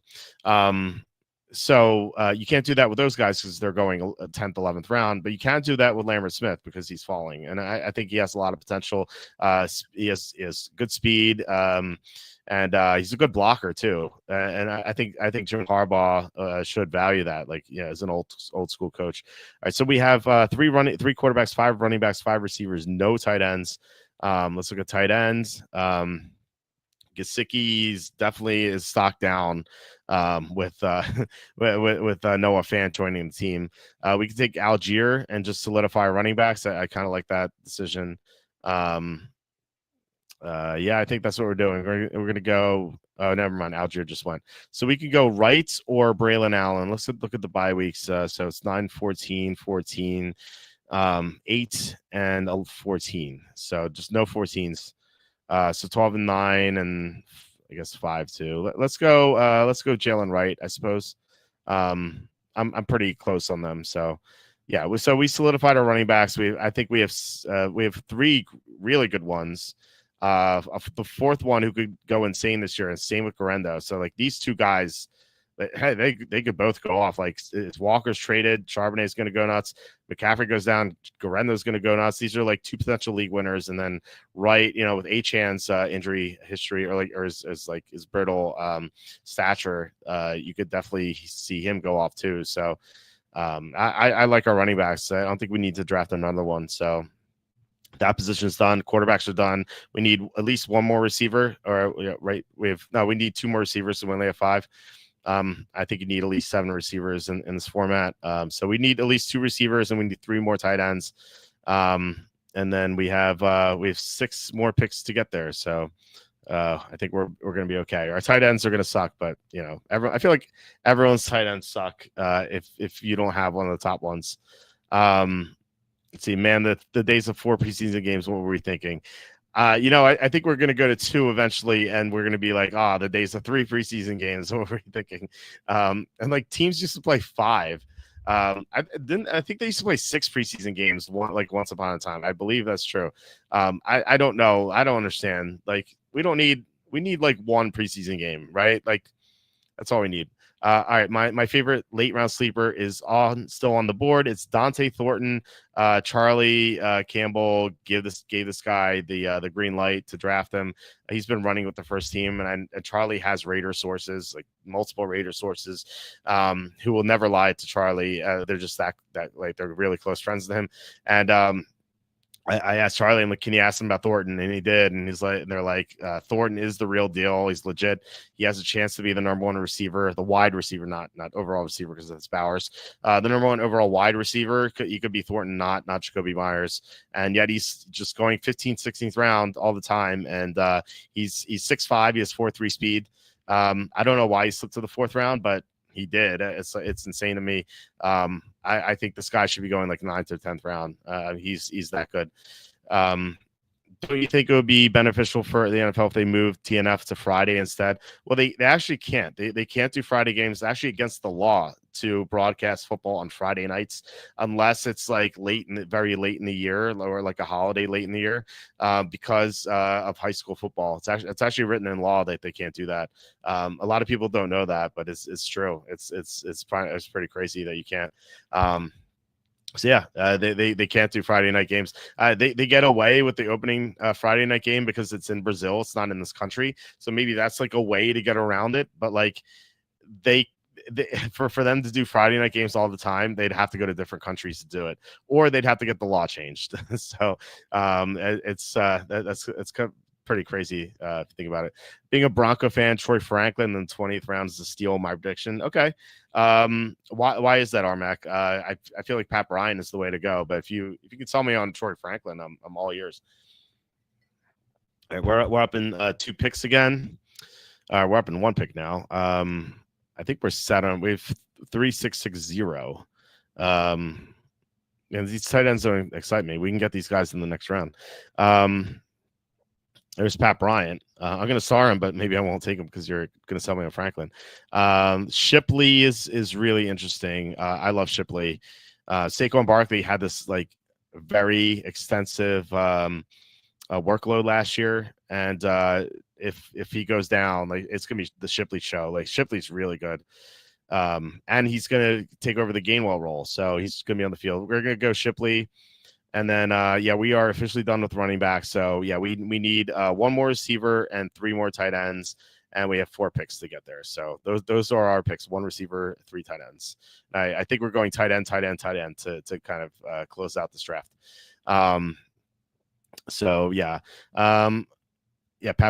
So you can't do that with those guys because they're going 10th, 11th round, but you can do that with Lambert-Smith because he's falling. And I think he has a lot of potential. He has good speed, and he's a good blocker too. And I think Jim Harbaugh should value that, like, as an old school coach. All right, so we have 3 quarterbacks, 5 running backs, 5 receivers, no tight ends. Let's look at tight ends. Gesicki's definitely is stock down with Noah Fant joining the team. We can take Algier and just solidify running backs. I kind of like that decision. Yeah, I think that's what we're doing. We're going to go. Oh, never mind. Algier just went. So we could go Wright or Braylon Allen. Let's look at the bye weeks. So it's 9, 14, 14, 8, and 14. So just no 14s. So 12 and 9, and I guess 5 too. Let's go Jalen Wright, I suppose. I'm pretty close on them. So yeah, so we solidified our running backs. I think we have 3 really good ones. The 4th one who could go insane this year, and same with Garendo. So like these 2 guys, hey, they could both go off. Like it's Walker's traded, Charbonnet's going to go nuts, McCaffrey goes down, Garendo's going to go nuts. These are like 2 potential league winners, and then Wright, with Achane's injury history or his brittle stature, you could definitely see him go off too. So I like our running backs. I don't think we need to draft another one. So that position is done. Quarterbacks are done. We need at least 1 more receiver, right? We need 2 more receivers, so we only have 5. I think you need at least 7 receivers in this format. So we need at least 2 receivers, and we need 3 more tight ends. And then we have 6 more picks to get there. So I think we're going to be okay. Our tight ends are going to suck, but I feel like everyone's tight ends suck if you don't have one of the top ones. Let's see, man, the days of 4 preseason games. What were we thinking? I think we're going to go to 2 eventually, and we're going to be like, the days of 3 preseason games. What were you thinking? And like teams used to play 5. I think they used to play 6 preseason games once upon a time. I believe that's true. I don't know. I don't understand. Like we need like 1 preseason game, right? Like that's all we need. All right, my favorite late round sleeper is still on the board. It's Dante Thornton. Charlie Campbell gave this guy the green light to draft him. He's been running with the first team, and Charlie has Raider sources, like multiple Raider sources, who will never lie to Charlie. They're just that like they're really close friends to him, and I asked Charlie, I'm like, can you ask him about Thornton? And he did. And they're like, Thornton is the real deal. He's legit. He has a chance to be the number 1 receiver, the wide receiver, not overall receiver, because that's Bowers. The number 1 overall wide receiver. He could be Thornton, not Jacoby Myers. And yet he's just going 15th, 16th round all the time. And he's 6'5". He has 4.3 speed. I don't know why he slipped to the 4th round, but he did. It's insane to me. I think this guy should be going like 9th or 10th round. He's that good. Don't you think it would be beneficial for the NFL if they moved TNF to Friday instead? Well, they actually can't. They can't do Friday games. It's actually against the law to broadcast football on Friday nights unless it's like very late in the year or like a holiday late in the year, because of high school football. It's actually written in law that they can't do that. A lot of people don't know that, but it's true. It's pretty crazy that you can't. So yeah, they can't do Friday night games. They get away with the opening Friday night game because it's in Brazil. It's not in this country. So maybe that's like a way to get around it. But like for them to do Friday night games all the time, they'd have to go to different countries to do it, or they'd have to get the law changed. So it's kind of pretty crazy if you think about it. Being a Bronco fan, Troy Franklin in the 20th round is a steal. My prediction. Okay. Why is that, Armac? I feel like Pat Bryant is the way to go, but if you can tell me on Troy Franklin, I'm all ears. All right, we're up in 2 picks again. We're up in 1 pick now. I think we're set on. We have 3660. And these tight ends don't excite me. We can get these guys in the next round. There's Pat Bryant. I'm going to star him, but maybe I won't take him because you're going to sell me on Franklin. Shipley is really interesting. I love Shipley. Saquon Barkley had this like very extensive workload last year, and if he goes down, like it's gonna be the Shipley show. Like Shipley's really good, and he's gonna take over the Gainwell role, so he's gonna be on the field. We're gonna go Shipley. And then, we are officially done with running back. So, yeah, we need 1 more receiver and 3 more tight ends, and we have 4 picks to get there. So those are our picks: 1 receiver, 3 tight ends. I think we're going tight end to kind of close out this draft. Pat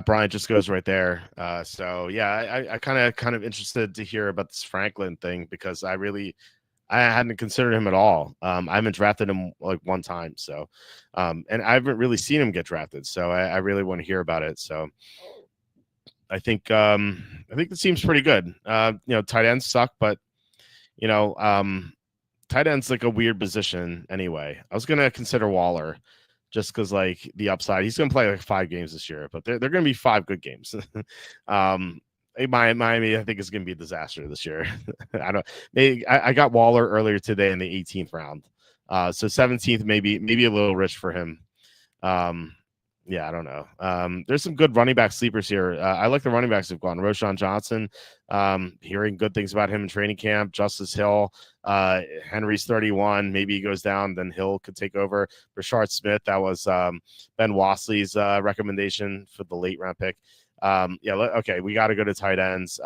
Bryant just goes right there. I kind of interested to hear about this Franklin thing because I hadn't considered him at all. I haven't drafted him like 1 time. So, and I haven't really seen him get drafted. So I really want to hear about it. So I think the team's pretty good. Tight ends suck, but tight end's like a weird position anyway. I was going to consider Waller just because like the upside, he's going to play like 5 games this year, but they're going to be 5 good games. Miami, I think, is going to be a disaster this year. I got Waller earlier today in the 18th round. So 17th, maybe a little rich for him. I don't know. There's some good running back sleepers here. I like the running backs who've gone. Roschon Johnson, hearing good things about him in training camp. Justice Hill, Henry's 31. Maybe he goes down, then Hill could take over. Rashard Smith, that was Ben Wasley's recommendation for the late round pick. Okay, we got to go to tight ends.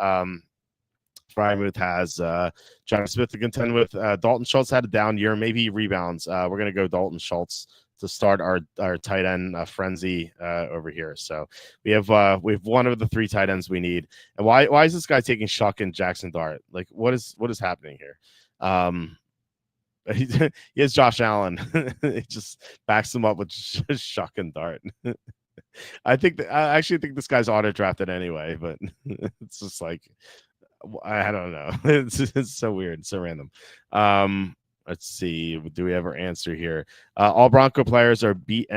Frymouth has John Smith to contend with. Dalton Schultz had a down year. Maybe he rebounds. We're going to go Dalton Schultz to start our tight end frenzy over here. So we have 1 of the 3 tight ends we need. And why is this guy taking Shuck and Jackson Dart? Like what is happening here? He has Josh Allen. He just backs him up with Shuck and Dart. I actually think this guy's auto drafted anyway, but it's just like I don't know. It's so weird, so random. Let's see. Do we ever answer here? All Bronco players are beat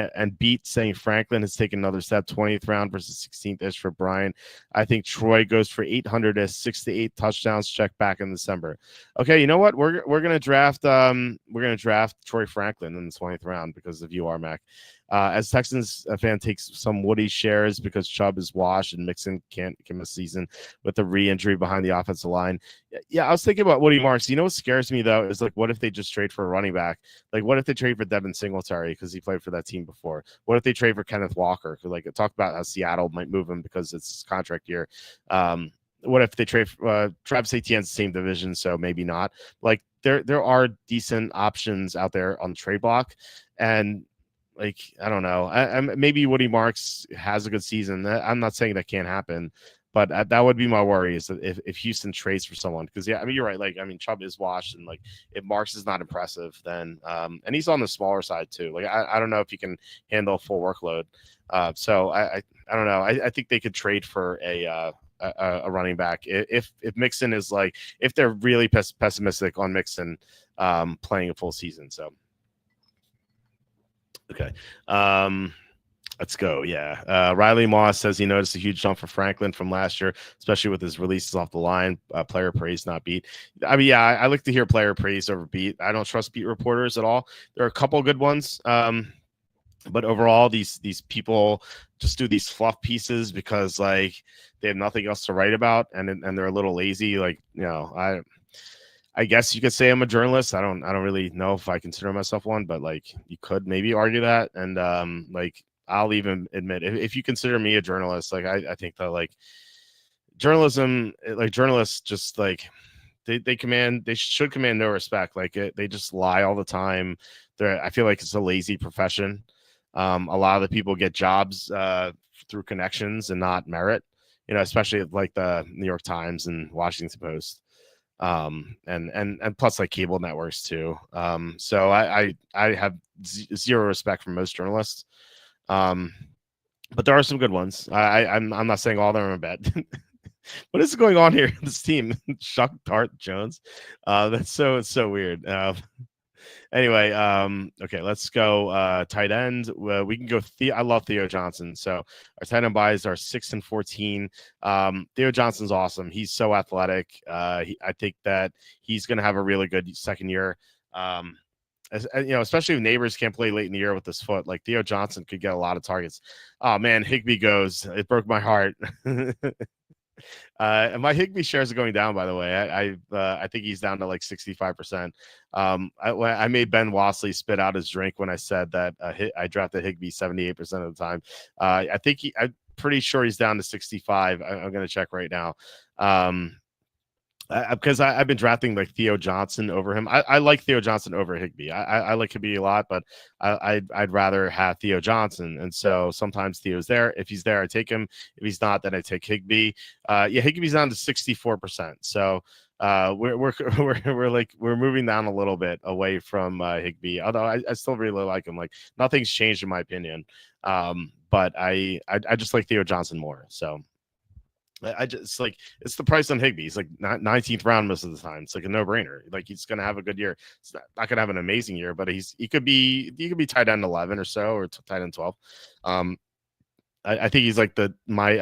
saying Franklin has taken another step, 20th round versus 16th ish for Brian. I think Troy goes for 800 as 6 to 8 touchdowns. Check back in December. Okay, you know what? We're gonna draft Troy Franklin in the 20th round because of you, Mac. As Texans fan takes some Woody shares because Chubb is washed and Mixon can't miss season with the re-injury behind the offensive line. Yeah, I was thinking about Woody Marks. You know what scares me though is like, what if they just trade for a running back? Like, what if they trade for Devin Singletary because he played for that team before? What if they trade for Kenneth Walker? Like, I talked about how Seattle might move him because it's his contract year. What if they trade Travis Etienne's the same division, so maybe not. Like, there are decent options out there on the trade block, and like, I don't know. Maybe Woody Marks has a good season. I'm not saying that can't happen, but that would be my worry is that if Houston trades for someone, because yeah, I mean, you're right. Like, I mean, Chubb is washed, and like if Marks is not impressive, then and he's on the smaller side too. Like, I don't know if he can handle a full workload. So I don't know. I think they could trade for a running back if Mixon is like, if they're really pessimistic on Mixon playing a full season. So. Okay. Let's go. Yeah. Riley Moss says he noticed a huge jump for Franklin from last year, especially with his releases off the line. Player praise, not beat. I mean, yeah, I like to hear player praise over beat. I don't trust beat reporters at all. There are a couple good ones. But overall, these people just do these fluff pieces because like they have nothing else to write about, and they're a little lazy. Like, you know, I guess you could say I'm a journalist. I don't really know if I consider myself one, but like you could maybe argue that. And like I'll even admit if you consider me a journalist, like I think that like journalism, like journalists just like they should command no respect. Like they just lie all the time. I feel like it's a lazy profession. A lot of the people get jobs through connections and not merit, you know, especially like the New York Times and Washington Post. And plus like cable networks too. So I have zero respect for most journalists. But there are some good ones. I'm not saying all of them are bad. What is going on here? This team, Chuck Dart Jones. That's so weird. Anyway, okay, let's go tight end. We can go I love Theo Johnson. So our tight end buys are 6 and 14. Theo Johnson's awesome. He's so athletic. I think that he's going to have a really good second year. You know, especially if Neighbors can't play late in the year with his foot, like Theo Johnson could get a lot of targets. Oh man, Higbee goes. It broke my heart. And my Higbee shares are going down, by the way. I think he's down to like 65%. I made Ben Wassley spit out his drink when I said that I drafted Higbee 78% of the time. I'm pretty sure he's down to 65. I'm going to check right now. Because I've been drafting like Theo Johnson over him. I like Theo Johnson over Higbee. I like Higbee a lot, but I'd rather have Theo Johnson. And so sometimes Theo's there. If he's there, I take him. If he's not, then I take Higbee. Yeah, Higbee's down to 64%. So we're moving down a little bit away from Higbee. Although I still really like him. Like nothing's changed in my opinion. But I just like Theo Johnson more. So. I just like it's the price on Higbee. He's like 19th round most of the time. It's like a no brainer. Like he's gonna have a good year. It's not gonna have an amazing year, but he could be tight end 11 or so, or tight end 12. I think he's like I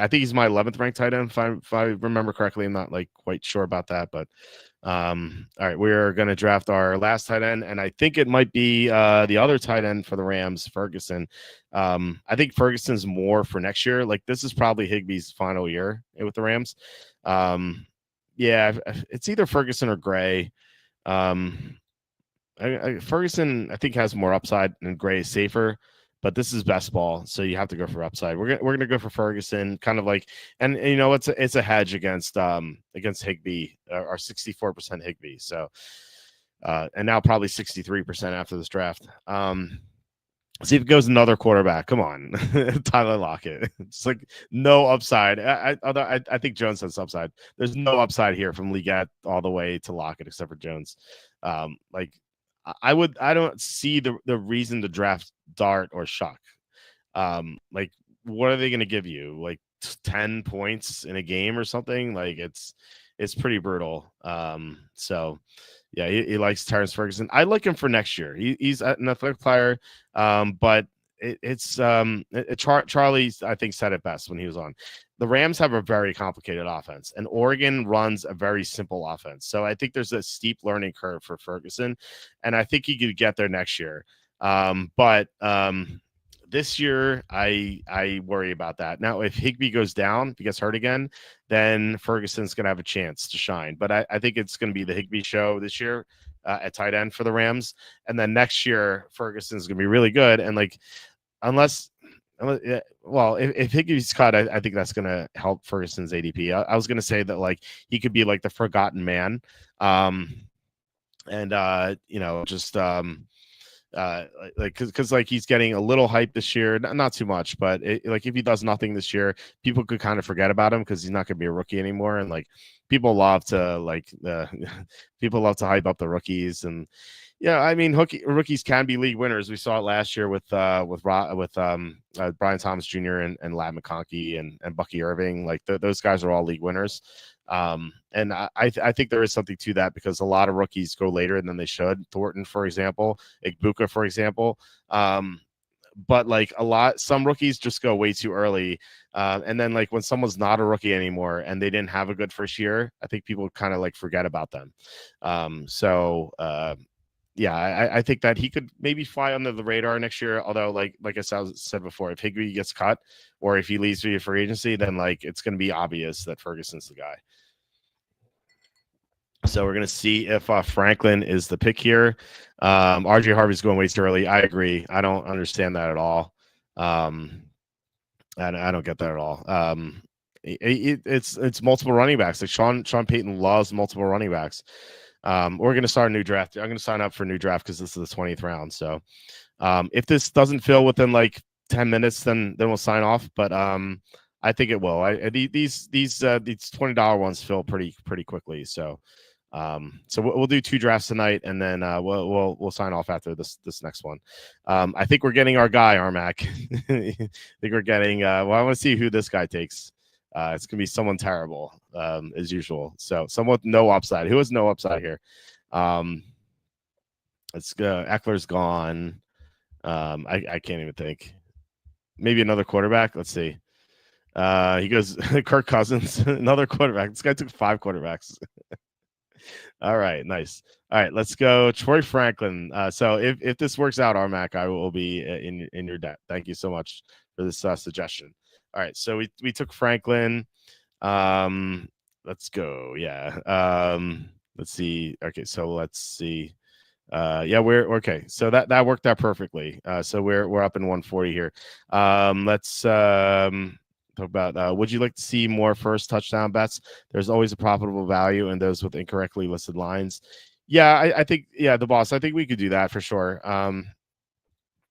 think he's my 11th ranked tight end if I remember correctly. I'm not like quite sure about that, but all right, we're gonna draft our last tight end, and I think it might be the other tight end for the Rams, Ferguson. I think Ferguson's more for next year. Like this is probably Higbee's final year with the Rams. Yeah, it's either Ferguson or Gray. Ferguson I think has more upside, and Gray is safer. But this is best ball, so you have to go for upside. We're gonna go for Ferguson, kind of like, and you know it's a hedge against Higbee, our 64% Higbee. So, and now probably 63% after this draft. See if it goes another quarterback. Come on, Tyler Lockett. It's like no upside. I think Jones has upside. There's no upside here from Leggett all the way to Lockett except for Jones. Like I don't see the reason to draft Dart or Shuck. Like what are they going to give you? Like 10 points in a game or something? Like it's pretty brutal. So Yeah, he likes Terrence Ferguson. I like him for next year. He's an athletic player, but Charlie, I think, said it best when he was on. The Rams have a very complicated offense, and Oregon runs a very simple offense. So I think there's a steep learning curve for Ferguson, and I think he could get there next year. But this year, I worry about that. Now, if Higbee goes down, if he gets hurt again, then Ferguson's going to have a chance to shine. But I think it's going to be the Higbee show this year at tight end for the Rams, and then next year Ferguson's going to be really good. And like, unless well, if Higbee's cut, I think that's going to help Ferguson's ADP. I was going to say that like he could be like the forgotten man, and just because like he's getting a little hype this year, not too much, but like if he does nothing this year, people could kind of forget about him because he's not going to be a rookie anymore. And like people love to people love to hype up the rookies. And yeah, I mean, rookies can be league winners. We saw it last year with Brian Thomas Jr. and Ladd McConkey and Bucky Irving. Like those guys are all league winners. And I think there is something to that because a lot of rookies go later than they should. Thornton, for example, Igbuka, for example. But like some rookies just go way too early. And then like when someone's not a rookie anymore and they didn't have a good first year, I think people kind of like forget about them. Yeah, I think that he could maybe fly under the radar next year. Although, like I said before, if Higbee gets cut or if he leaves via free agency, then like it's going to be obvious that Ferguson's the guy. So we're going to see if Franklin is the pick here. RJ Harvey's going way too early. I agree. I don't understand that at all. And I don't get that at all. It's multiple running backs. Like Sean Payton loves multiple running backs. We're going to start a new draft. I'm going to sign up for a new draft because this is the 20th round. So if this doesn't fill within like 10 minutes, then we'll sign off. But I think it will. These $20 ones fill pretty quickly. So we'll do 2 drafts tonight, and then we'll sign off after this next one. I think we're getting our guy Armac. I think we're getting. I want to see who this guy takes. It's gonna be someone terrible, as usual. So someone with no upside. Who has no upside here? Let's go. Eckler's gone. I can't even think. Maybe another quarterback. Let's see. He goes Kirk Cousins, another quarterback. This guy took 5 quarterbacks. All right, nice. All right, let's go Troy Franklin. So if this works out, Armac, I will be in your debt. Thank you so much for this suggestion. All right, so we took Franklin. Let's go. Yeah. Let's see. Okay, so let's see. Yeah, we're okay. So that worked out perfectly. So we're up in 140 here. Let's talk about would you like to see more first touchdown bets? There's always a profitable value in those with incorrectly listed lines. Yeah, I think the boss. I think we could do that for sure. I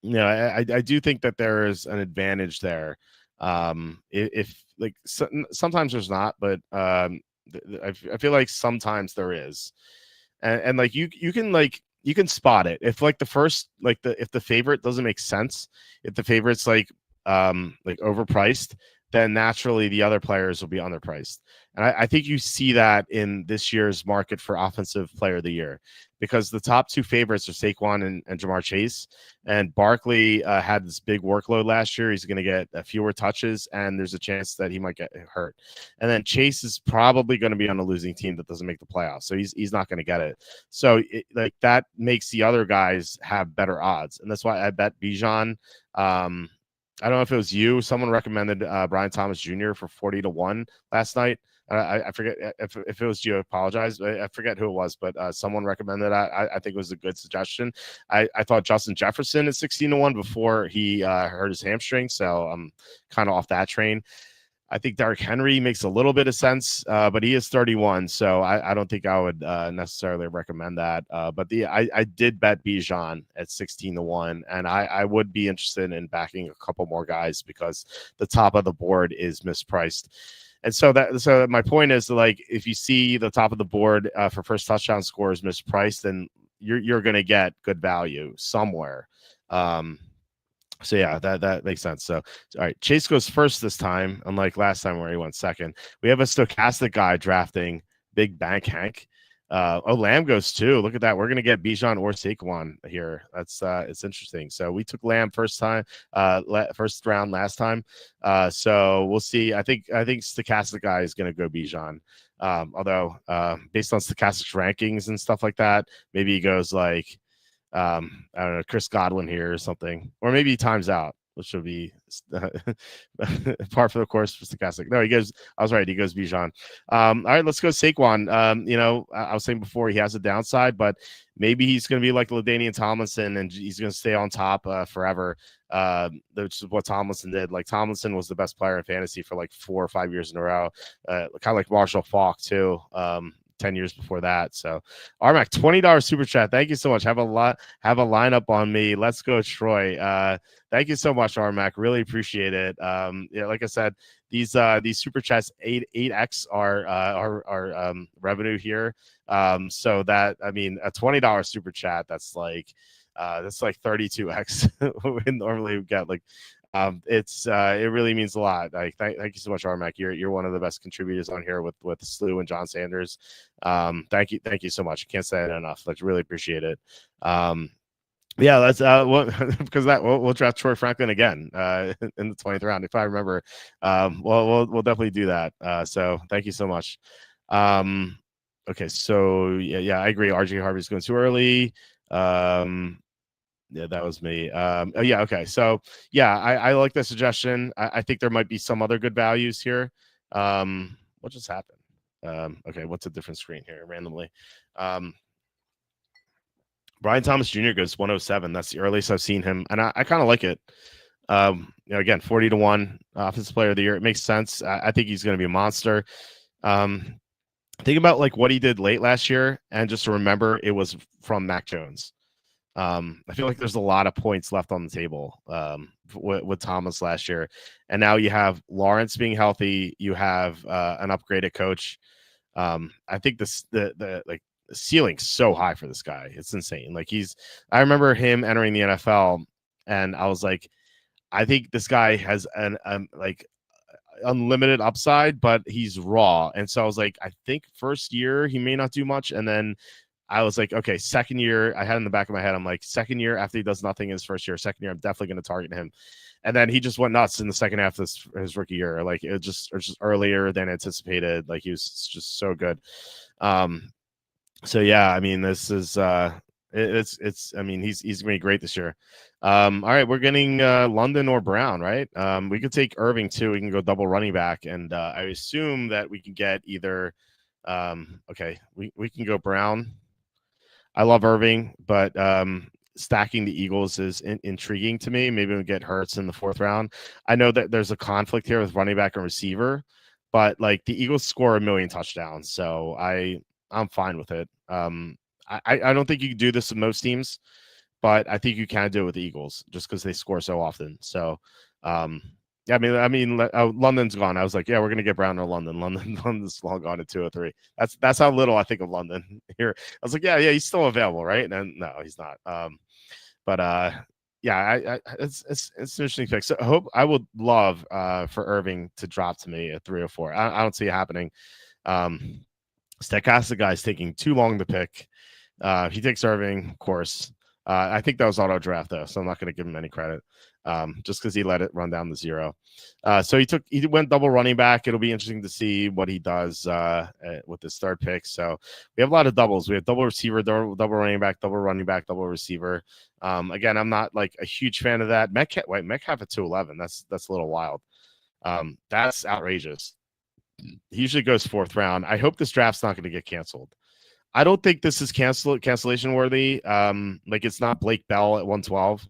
do think that there is an advantage there. If like sometimes there's not, but I feel like sometimes there is, and like you can spot it if like the first if the favorite doesn't make sense, if the favorite's like overpriced, then naturally the other players will be underpriced. And I think you see that in this year's market for offensive player of the year, because the top 2 favorites are Saquon and Jamar Chase. And Barkley had this big workload last year. He's going to get fewer touches, and there's a chance that he might get hurt. And then Chase is probably going to be on a losing team that doesn't make the playoffs, so he's not going to get it. So that makes the other guys have better odds, and that's why I bet Bijan. I don't know if it was you. Someone recommended Brian Thomas Jr. for 40-1 last night. I forget if it was you. I apologize. I forget who it was, but someone recommended that. I think it was a good suggestion. I thought Justin Jefferson is 16-1 before he hurt his hamstring, so I'm kind of off that train. I think Derrick Henry makes a little bit of sense, but he is 31, so I don't think I would necessarily recommend that. But I did bet Bijan at 16-1, and I would be interested in backing a couple more guys because the top of the board is mispriced. And so my point is, like, if you see the top of the board for first touchdown scores mispriced, then you're going to get good value somewhere. So yeah, that makes sense. So all right, Chase goes first this time, unlike last time where he went second. We have a stochastic guy drafting Big Bank Hank. Lamb goes too. Look at that. We're gonna get Bijan or Saquon here. That's it's interesting. So we took Lamb first time, first round last time. So we'll see. I think Stochastic guy is gonna go Bijan. Although based on Stochastic's rankings and stuff like that, maybe he goes like I don't know, Chris Godwin here or something, or maybe he times out, which would be par for the course for Stochastic. No, he goes. I was right. He goes Bijan. All right, let's go Saquon. I was saying before he has a downside, but maybe he's going to be like LaDainian Tomlinson, and he's going to stay on top forever. Which is what Tomlinson did. Like Tomlinson was the best player in fantasy for like 4 or 5 years in a row. Kind of like Marshall Faulk too. 10 years before that. So Armac, $20 super chat. Thank you so much. Have a lineup on me. Let's go, Troy. Thank you so much, Armac. Really appreciate it. Like I said, these super chats 8x our revenue here. So that, I mean, a $20 super chat, that's like 32x. We normally get like it really means a lot. Like thank you so much, Armac. You're one of the best contributors on here with Slew and John Sanders. Thank you so much. I can't say it enough. Like really appreciate it. Yeah, let's because we'll draft Troy Franklin again in the 20th round if I remember. We'll definitely do that. So thank you so much. Okay, so yeah, I agree. RJ Harvey's going too early. Yeah, that was me. Yeah, okay. So yeah, I like the suggestion. I think there might be some other good values here. What just happened? Okay, what's a different screen here randomly? Brian Thomas Jr. goes 107. That's the earliest I've seen him, and I kind of like it. Again, 40-1 offensive player of the year. It makes sense. I think he's going to be a monster. Think about like what he did late last year, and just to remember, it was from Mac Jones. I feel like there's a lot of points left on the table with Thomas last year, and now you have Lawrence being healthy. You have an upgraded coach. I think the ceiling's so high for this guy. It's insane. Like I remember him entering the NFL, and I was like, I think this guy has an like unlimited upside, but he's raw. And so I was like, I think first year he may not do much, and then I was like, okay, second year, I had in the back of my head, I'm like, second year after he does nothing in his first year, second year, I'm definitely going to target him. And then he just went nuts in the second half of his rookie year. Like it just earlier than anticipated. Like he was just so good. So yeah, I mean, this is I mean, he's gonna be great this year. All right, we're getting London or Brown, right? We could take Irving too. We can go double running back, and I assume that we can get either. Okay, we can go Brown. I love Irving, but stacking the Eagles is intriguing to me. Maybe we'll get Hurts in the 4th round. I know that there's a conflict here with running back and receiver, but like the Eagles score 1,000,000 touchdowns, so I'm fine with it. I don't think you can do this with most teams, but I think you can do it with the Eagles just because they score so often. So, yeah, London's gone. I was like, yeah, we're gonna get Brown or London. London's long gone at 203. That's how little I think of London here. I was like, yeah, he's still available, right? And no, he's not. Yeah, it's an interesting pick. So I would love for Irving to drop to me at 304. I don't see it happening. Stochastic guy's taking too long to pick. He takes Irving, of course. I think that was auto draft though, so I'm not going to give him any credit. Just because he let it run down to 0. So he went double running back. It'll be interesting to see what he does with his 3rd pick. So we have a lot of doubles. We have double receiver, double running back, double running back, double receiver. Again, I'm not like a huge fan of that. Metcalf at 211. That's a little wild. That's outrageous. He usually goes 4th round. I hope this draft's not going to get canceled. I don't think this is cancellation worthy. Like it's not Blake Bell at 112.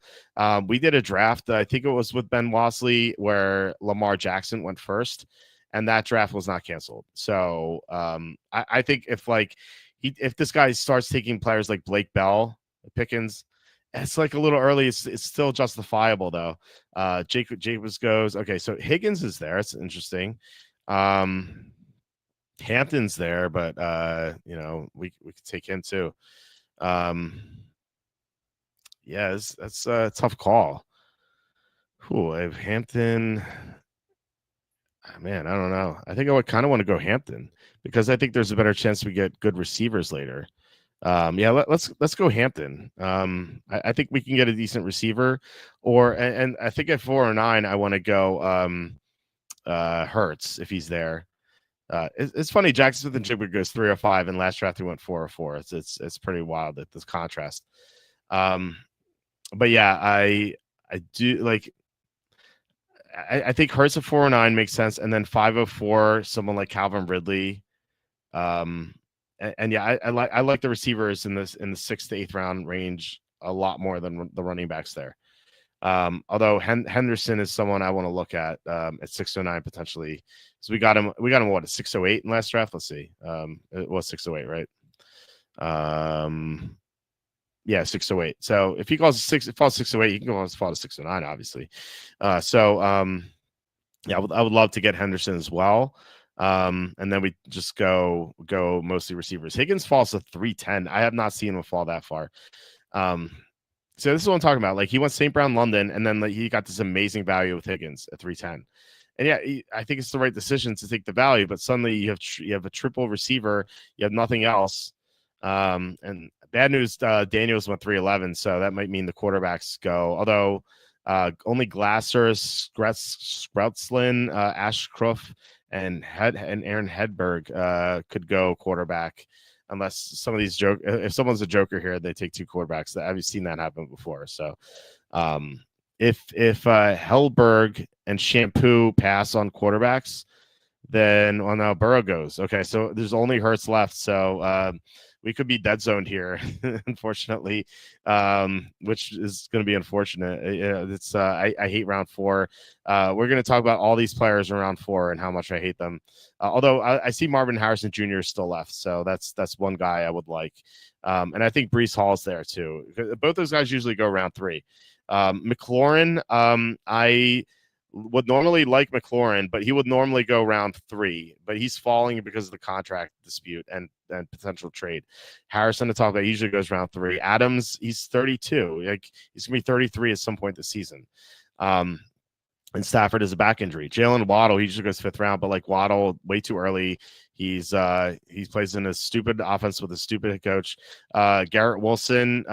We did a draft. I think it was with Ben Wasley where Lamar Jackson went first, and that draft was not canceled. So I think if this guy starts taking players like Blake Bell, Pickens, it's like a little early. It's still justifiable though. Jacobs goes okay. So Higgins is there. It's interesting. Hampton's there, but we could take him too. Yeah, that's a tough call. I have Hampton. Man, I don't know. I think I would kind of want to go Hampton because I think there's a better chance we get good receivers later. Yeah, let's go Hampton. I think we can get a decent receiver, and I think at 409 I want to go Hurts if he's there. It's funny. Jackson Smith and Jigba goes 305, and last draft he went 404. It's pretty wild that this contrast. But yeah, I do like. I think Hurts at 409 makes sense, and then 504, someone like Calvin Ridley. And yeah, I like the receivers in the 6th to 8th round range a lot more than the running backs there. Although Henderson is someone I want to look at 609 potentially. So we got him what, at 608 in last draft? Let's see. It was 608, right? Yeah, 608. So if he falls 608, he can fall to 609, obviously. Yeah, I would love to get Henderson as well. And then we just go mostly receivers. Higgins falls to 310. I have not seen him fall that far. So this is what I'm talking about. Like, he went St. Brown London, and then he got this amazing value with Higgins at 310. And yeah, I think it's the right decision to take the value, but suddenly you have a triple receiver, you have nothing else. And bad news, Daniels went 311, so that might mean the quarterbacks go. Although only Glasser, Sproutzlin, Ashcroft, and Aaron Hedberg could go quarterback, unless some of these if someone's a joker here, they take 2 quarterbacks. I've seen that happen before. So if Hellberg and Shampoo pass on quarterbacks, then now Burrow goes. Okay, so there's only Hurts left. So we could be dead zoned here, unfortunately, which is going to be unfortunate. It's I hate round 4. We're going to talk about all these players in round 4 and how much I hate them. Although I see Marvin Harrison Jr. is still left, so that's one guy I would like. And I think Breece Hall's there too. Both those guys usually go round 3. McLaurin, I would normally like McLaurin, but he would normally go round 3, but he's falling because of the contract dispute and potential trade. Harrison, to talk about, usually goes round 3. Adams, he's 32. Like, he's gonna be 33 at some point this season. And Stafford is a back injury. Jalen Waddle, he usually goes 5th round, but like Waddle, way too early. He plays in a stupid offense with a stupid head coach. Garrett Wilson,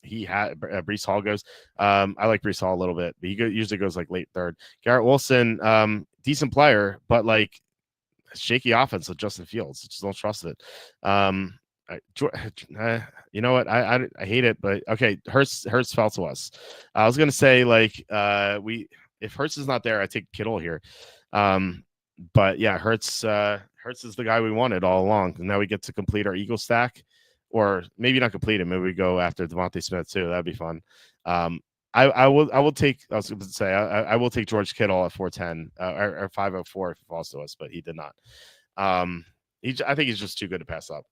he had Breece Hall goes. I like Breece Hall a little bit, but he usually goes like late 3rd. Garrett Wilson, decent player, but like shaky offense with Justin Fields. Just don't trust it. You know what? I hate it, but okay. Hurts fell to us. I was gonna say like if Hurts is not there, I take Kittle here. But yeah, Hurts is the guy we wanted all along. And now we get to complete our Eagle stack. Or maybe not complete it. Maybe we go after Devontae Smith too. That'd be fun. I will take. I was going to say I will take George Kittle at 410 or 504 if he falls to us, but he did not. I think he's just too good to pass up.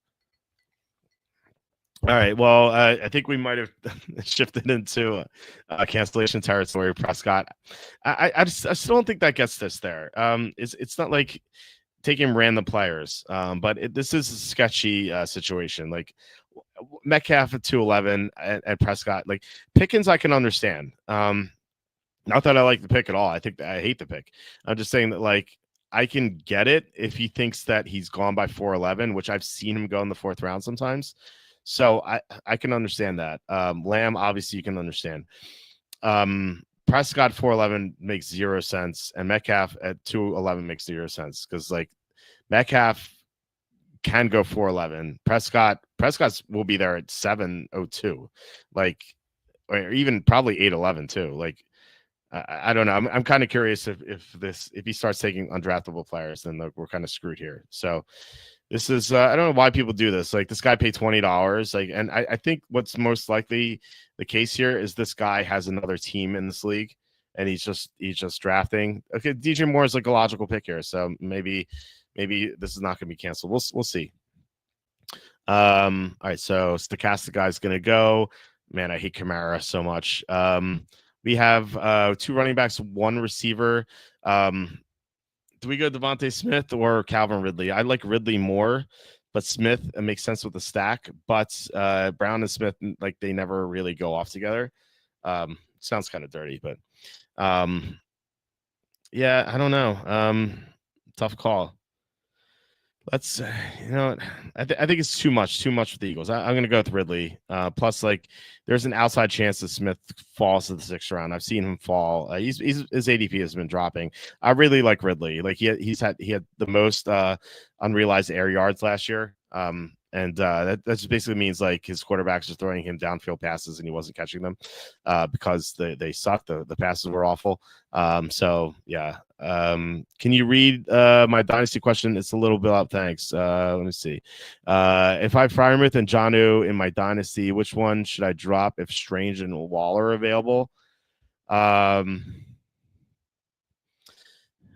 All right. Well, I think we might have shifted into cancellation territory. Prescott. I still don't think that gets us there. It's not like taking random players, but this is a sketchy situation. Like Metcalf at 211 and Prescott, like Pickens, I can understand. Not that I like the pick at all. I think that I hate the pick. I'm just saying that like I can get it if he thinks that he's gone by 411, which I've seen him go in the 4th round sometimes. So I can understand that. Lamb, obviously, you can understand. Prescott 411 makes 0 sense, and Metcalf at 211 makes 0 sense because like Metcalf can go 411. Prescott's will be there at 702, like, or even probably 811 too. Like I don't know. I'm kind of curious if he starts taking undraftable players, then we're kind of screwed here. So this is I don't know why people do this. Like this guy paid $20. Like, and I think what's most likely the case here is this guy has another team in this league, and he's just drafting. Okay, DJ Moore is like a logical pick here, so maybe this is not going to be canceled. We'll see. All right, so Stochastic guy's going to go. Man, I hate Kamara so much. We have 2 running backs, 1 receiver. Do we go Devontae Smith or Calvin Ridley? I like Ridley more, but Smith, it makes sense with the stack. But Brown and Smith, like they never really go off together. Sounds kind of dirty, but Yeah, I don't know. Tough call. Let's, you know, I think it's too much for the Eagles. I'm going to go with Ridley. Plus, like, there's an outside chance that Smith falls to the sixth round. I've seen him fall. His ADP has been dropping. I really like Ridley. Like he had the most unrealized air yards last year. And that just basically means like his quarterbacks are throwing him downfield passes and he wasn't catching them because they sucked. The passes were awful. So yeah. Can you read my dynasty question? It's a little bit up. Thanks. Let me see. If I have Freiermuth and Jonnu in my dynasty, which one should I drop if Strange and Waller are available?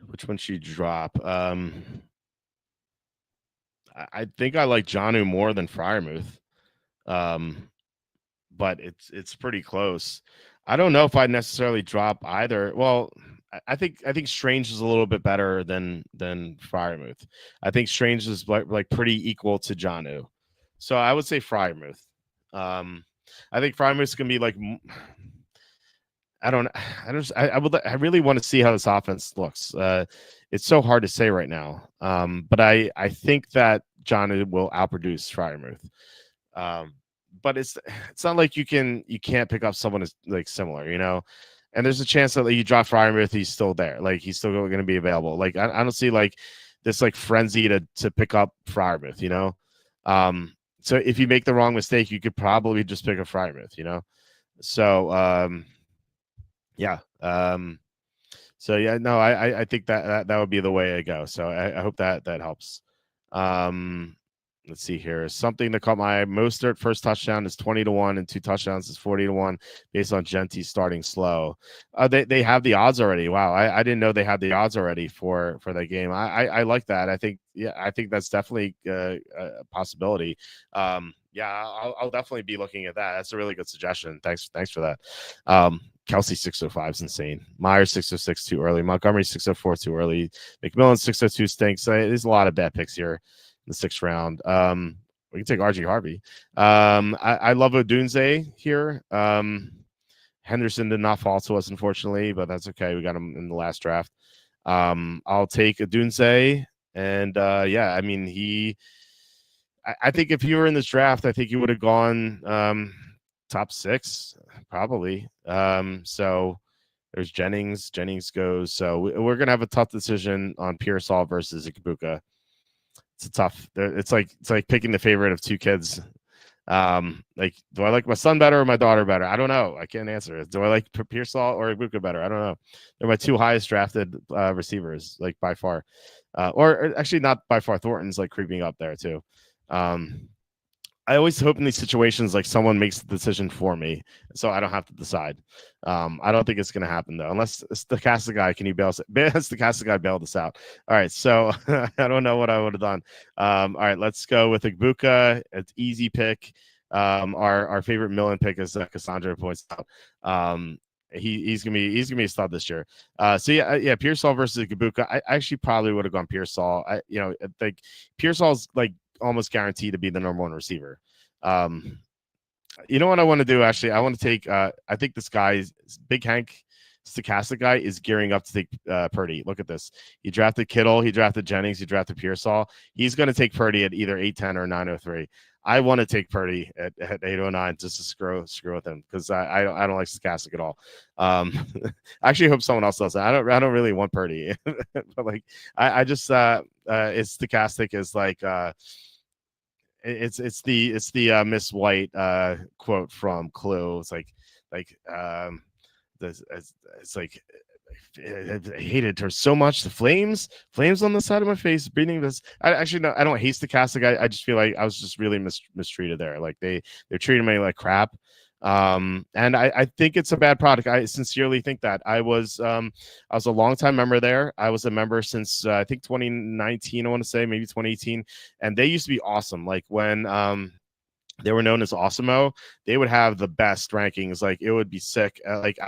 Which one should you drop? I think I like Jonnu more than Freiermuth. But it's pretty close. I don't know if I'd necessarily drop either. Well, I think Strange is a little bit better than Freiermuth. I think Strange is like pretty equal to Jonnu. So I would say Freiermuth. I think Freiermuth's gonna be like I really want to see how this offense looks. It's so hard to say right now. But I think that Jonnu will outproduce Freiermuth. But it's not like you can't pick up someone that's like similar, you know. And there's a chance that like, you drop Freiermuth, he's still there, like he's still going to be available. Like I don't see like this like frenzy to pick up Freiermuth, you know. So if you make the wrong mistake, you could probably just pick up Freiermuth, you know. So yeah. So yeah, no, I think that would be the way to go. So I hope that helps. Let's see here. Something that caught my Mostert first touchdown is 20-1 and 2 touchdowns is 40-1 based on Genty starting slow. They have the odds already. Wow. I didn't know they had the odds already for that game. I like that. I think that's definitely a possibility. Yeah, I'll definitely be looking at that. That's a really good suggestion. Thanks for that. Kelsey 605 is insane. Myers 606 too early. Montgomery 604 too early. McMillan 602 stinks. There's a lot of bad picks here in the 6th round. We can take RG Harvey. I love Odunze here. Henderson did not fall to us, unfortunately, but that's okay. We got him in the last draft. I'll take Odunze. And yeah, I mean, I think if you were in this draft, I think you would have gone top 6, probably. So there's Jennings. Jennings goes. So we're going to have a tough decision on Pearsall versus Ikabuka. It's a tough. It's like picking the favorite of 2 kids. Like, do I like my son better or my daughter better? I don't know. I can't answer it. Do I like Pearsall or Ikabuka better? I don't know. They're my 2 highest drafted receivers, like by far. Or actually not by far. Thornton's like creeping up there too. I always hope in these situations like someone makes the decision for me, so I don't have to decide. I don't think it's going to happen though, unless it's the cast guy. Can you bail us? It's the cast guy bailed us out. All right, so I don't know what I would have done. All right, let's go with Ikabuka. It's easy pick. Our favorite Millen pick, as Cassandra points out. He's gonna be a stud this year. So yeah, Pearsall versus Ikabuka. I actually probably would have gone Pearsall. I think Pearsall's like almost guaranteed to be the number 1 receiver. You know what I want to do? Actually, I want to take. I think this guy, Big Hank Stochastic guy, is gearing up to take Purdy. Look at this. He drafted Kittle. He drafted Jennings. He drafted Pearsall. He's going to take Purdy at either 810 or 903. I want to take Purdy at 809 just to screw with him because I don't like Stochastic at all. I actually hope someone else does that. I don't really want Purdy, but like I just it's Stochastic is like it's the Miss White quote from Clue. It's like it's like I hated her so much. The flames on the side of my face, beating this. I actually no, I don't hate Stochastic. I just feel like I was just really mistreated there. Like they're treating me like crap. And I think it's a bad product. I sincerely think that. I was a longtime member there. I was a member since I think 2019, I want to say, maybe 2018. And they used to be awesome. Like when they were known as Awesemo, they would have the best rankings. Like it would be sick. Like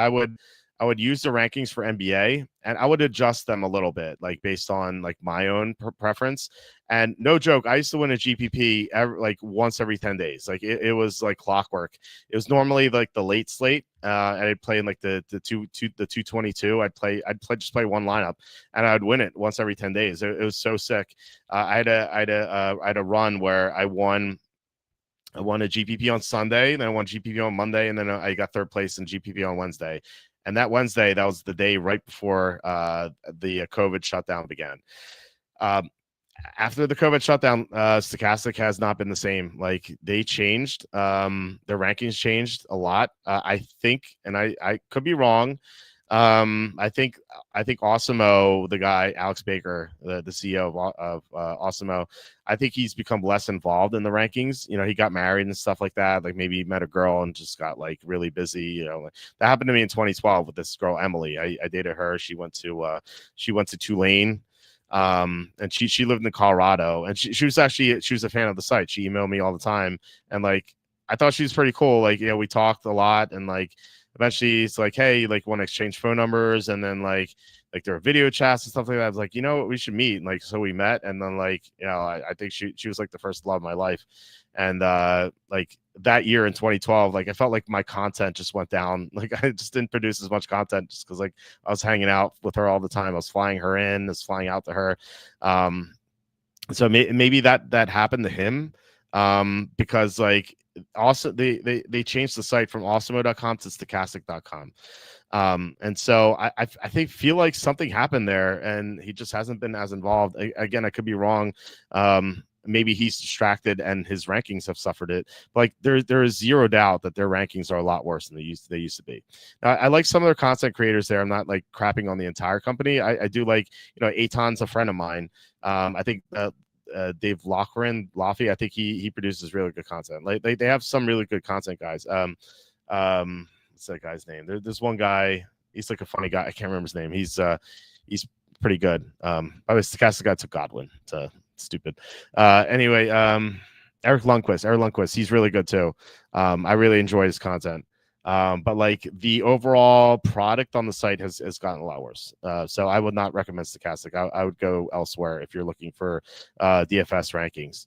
I would use the rankings for NBA, and I would adjust them a little bit, like based on like my own preference. And no joke, I used to win a GPP like once every 10 days. Like it was like clockwork. It was normally like the late slate, and I'd play in like the 222. Just play one lineup, and I'd win it once every 10 days. It was so sick. I had a run where I won a GPP on Sunday, then I won GPP on Monday, and then I got third place in GPP on Wednesday. And that Wednesday, that was the day right before the COVID shutdown began. After the COVID shutdown, Stochastic has not been the same. Like they changed, their rankings changed a lot. I think, and I could be wrong. I think Awesemo, the guy Alex Baker, the CEO of Awesemo, I think he's become less involved in the rankings. You know, he got married and stuff like that. Like maybe he met a girl and just got like really busy. You know, that happened to me in 2012 with this girl Emily. I dated her. She went to Tulane. And she lived in Colorado, and she was a fan of the site. She emailed me all the time, and like I thought she was pretty cool. Like, you know, we talked a lot, and like eventually it's like, hey, like want to exchange phone numbers, and then like there were video chats and stuff like that. I was like, you know what, we should meet. And like so we met, and then like, you know, I think she was like the first love of my life. And like that year in 2012, like I felt like my content just went down. Like I just didn't produce as much content just because like I was hanging out with her all the time. I was flying her in, I was flying out to her. So maybe that happened to him, because like also they changed the site from awesemo.com to stochastic.com. And so I feel like something happened there, and he just hasn't been as involved. Again, I could be wrong. Maybe he's distracted and his rankings have suffered it. But like there is zero doubt that their rankings are a lot worse than they used to be. Now, I like some of their content creators there. I'm not like crapping on the entire company. I do like, you know, Aton's a friend of mine. I think Dave Laffy, I think he produces really good content. Like they have some really good content guys. What's that guy's name? There's one guy. He's like a funny guy. I can't remember his name. He's pretty good. By the way, Stochastic guy took Godwin. Stupid. Anyway, Eric Lundquist. He's really good too. I really enjoy his content. But like the overall product on the site has gotten a lot worse. So I would not recommend Stochastic. I would go elsewhere if you're looking for DFS rankings.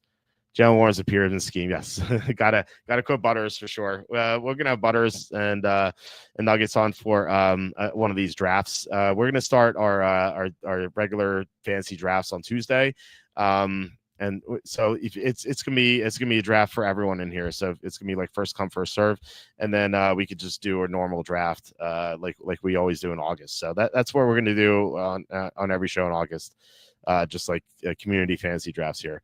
Jalen Warren's appeared in the scheme. Yes, gotta quote Butters for sure. We're gonna have Butters and Nuggets on for one of these drafts. We're gonna start our regular fantasy drafts on Tuesday. And so it's gonna be a draft for everyone in here. So it's gonna be like first come first serve, and then we could just do a normal draft like we always do in August. So that's what we're gonna do on every show in August, just like community fantasy drafts here.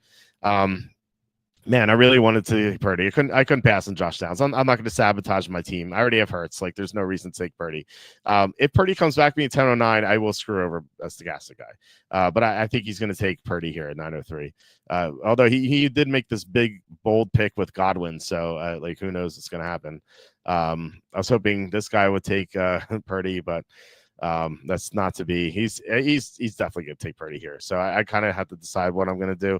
Man, I really wanted to take Purdy. I couldn't pass on Josh Downs. I'm not going to sabotage my team. I already have Hurts. Like, there's no reason to take Purdy. If Purdy comes back being 1009, I will screw over a Stochastic guy. But I think he's going to take Purdy here at 903. Although he did make this big, bold pick with Godwin. So, like, who knows what's going to happen. I was hoping this guy would take Purdy, but that's not to be. He's definitely going to take Purdy here. So I kind of have to decide what I'm going to do.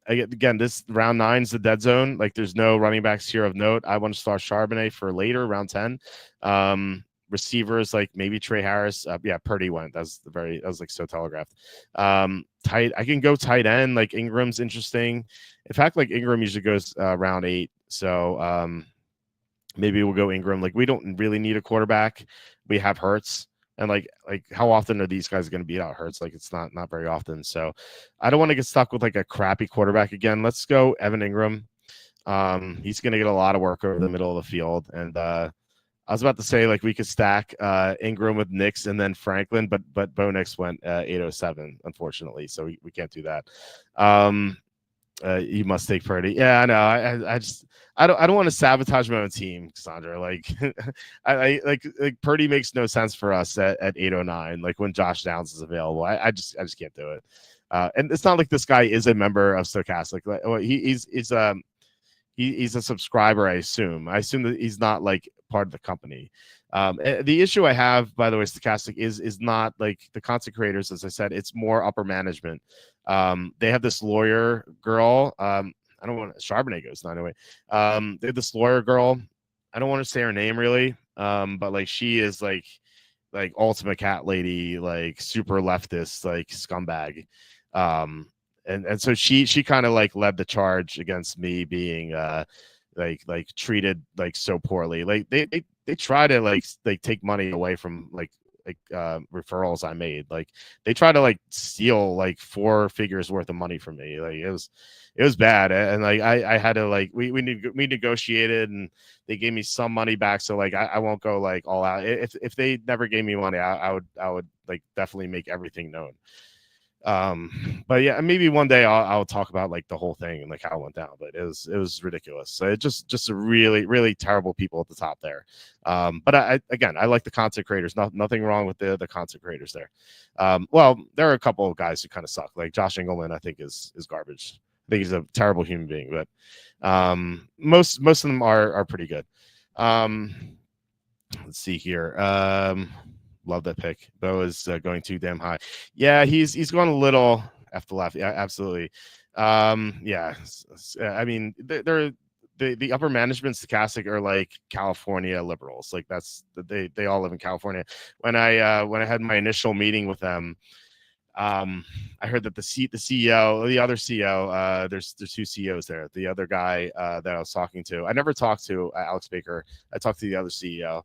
Again, this round 9 is the dead zone. Like, there's no running backs here of note. I want to start Charbonnet for later, round 10. Receivers like maybe Trey Harris. Yeah, Purdy went. That was like so telegraphed. Tight. I can go tight end. Like Ingram's interesting. In fact, like Ingram usually goes round 8. So maybe we'll go Ingram. Like, we don't really need a quarterback. We have Hurts. And like how often are these guys going to beat out Hurts? Like, it's not very often. So I don't want to get stuck with like a crappy quarterback again. Let's go Evan Ingram. He's going to get a lot of work over the middle of the field. And I was about to say like we could stack Ingram with Nix and then Franklin, but Bo Nix went 807, unfortunately. So we can't do that. You must take Purdy. Yeah, I know. I don't want to sabotage my own team, Cassandra. Like, I like Purdy makes no sense for us at 809. Like when Josh Downs is available, I just can't do it. And it's not like this guy is a member of Stochastic. Like, well, he's a subscriber. I assume that he's not like part of the company. The issue I have, by the way, Stochastic is not like the content creators. As I said, it's more upper management. They have this lawyer girl. I don't want Charbonnet goes not anyway. They have this lawyer girl. I don't want to say her name really, but like she is like ultimate cat lady, like super leftist, like scumbag. Um, and so she kind of like led the charge against me being like treated like so poorly. Like they try to like take money away from like referrals I made. Like they try to like steal like 4 figures worth of money from me. Like it was bad. And like I had to like we negotiated, and they gave me some money back. So like I won't go like all out. If they never gave me money, I would like definitely make everything known. But yeah, maybe one day I'll talk about like the whole thing and like how it went down. But it was ridiculous. So it just a really terrible people at the top there. But again, I like the content creators. Nothing wrong with the content creators there. Well, there are a couple of guys who kind of suck. Like Josh Engelman, I think is garbage. I think he's a terrible human being. But most of them are pretty good. Let's see here. Love that pick. Bo is going too damn high. Yeah, he's going a little F the left. Yeah, absolutely. Yeah. I mean, they're the upper management stochastic are like California liberals. Like they all live in California. When I had my initial meeting with them, I heard that the CEO, the other CEO, there's 2 CEOs there. The other guy that I was talking to, I never talked to Alex Baker. I talked to the other CEO.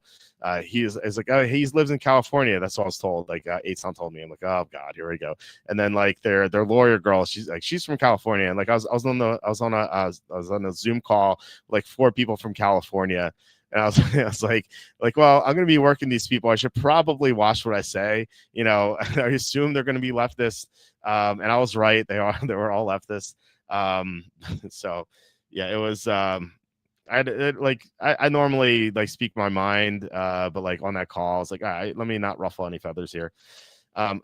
He is like, oh, he lives in California. That's what I was told. Like Eitan told me. I'm like, oh God, here we go. And then like their lawyer girl, she's from California. And like I was on a Zoom call with, like 4 people from California. And I was like, well, I'm going to be working these people. I should probably watch what I say. You know, I assume they're going to be leftist. And I was right. They were all leftist. So yeah, it was, I normally like speak my mind, but like on that call, I was like, all right, let me not ruffle any feathers here.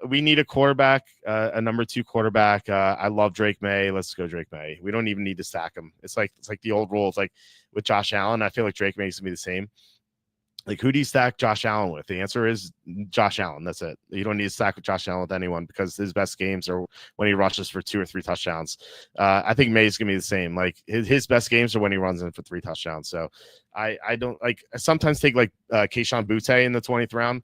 We need a quarterback, a number 2 quarterback. I love Drake May. Let's go Drake May. We don't even need to stack him. It's like the old rules, like with Josh Allen. I feel like Drake May is gonna be the same. Like, who do you stack Josh Allen with? The answer is Josh Allen. That's it. You don't need to stack with Josh Allen with anyone, because his best games are when he rushes for 2 or 3 touchdowns. I think May's gonna be the same. Like his best games are when he runs in for 3 touchdowns. So I don't like. I sometimes take like Kayshon Boutte in the 20th round.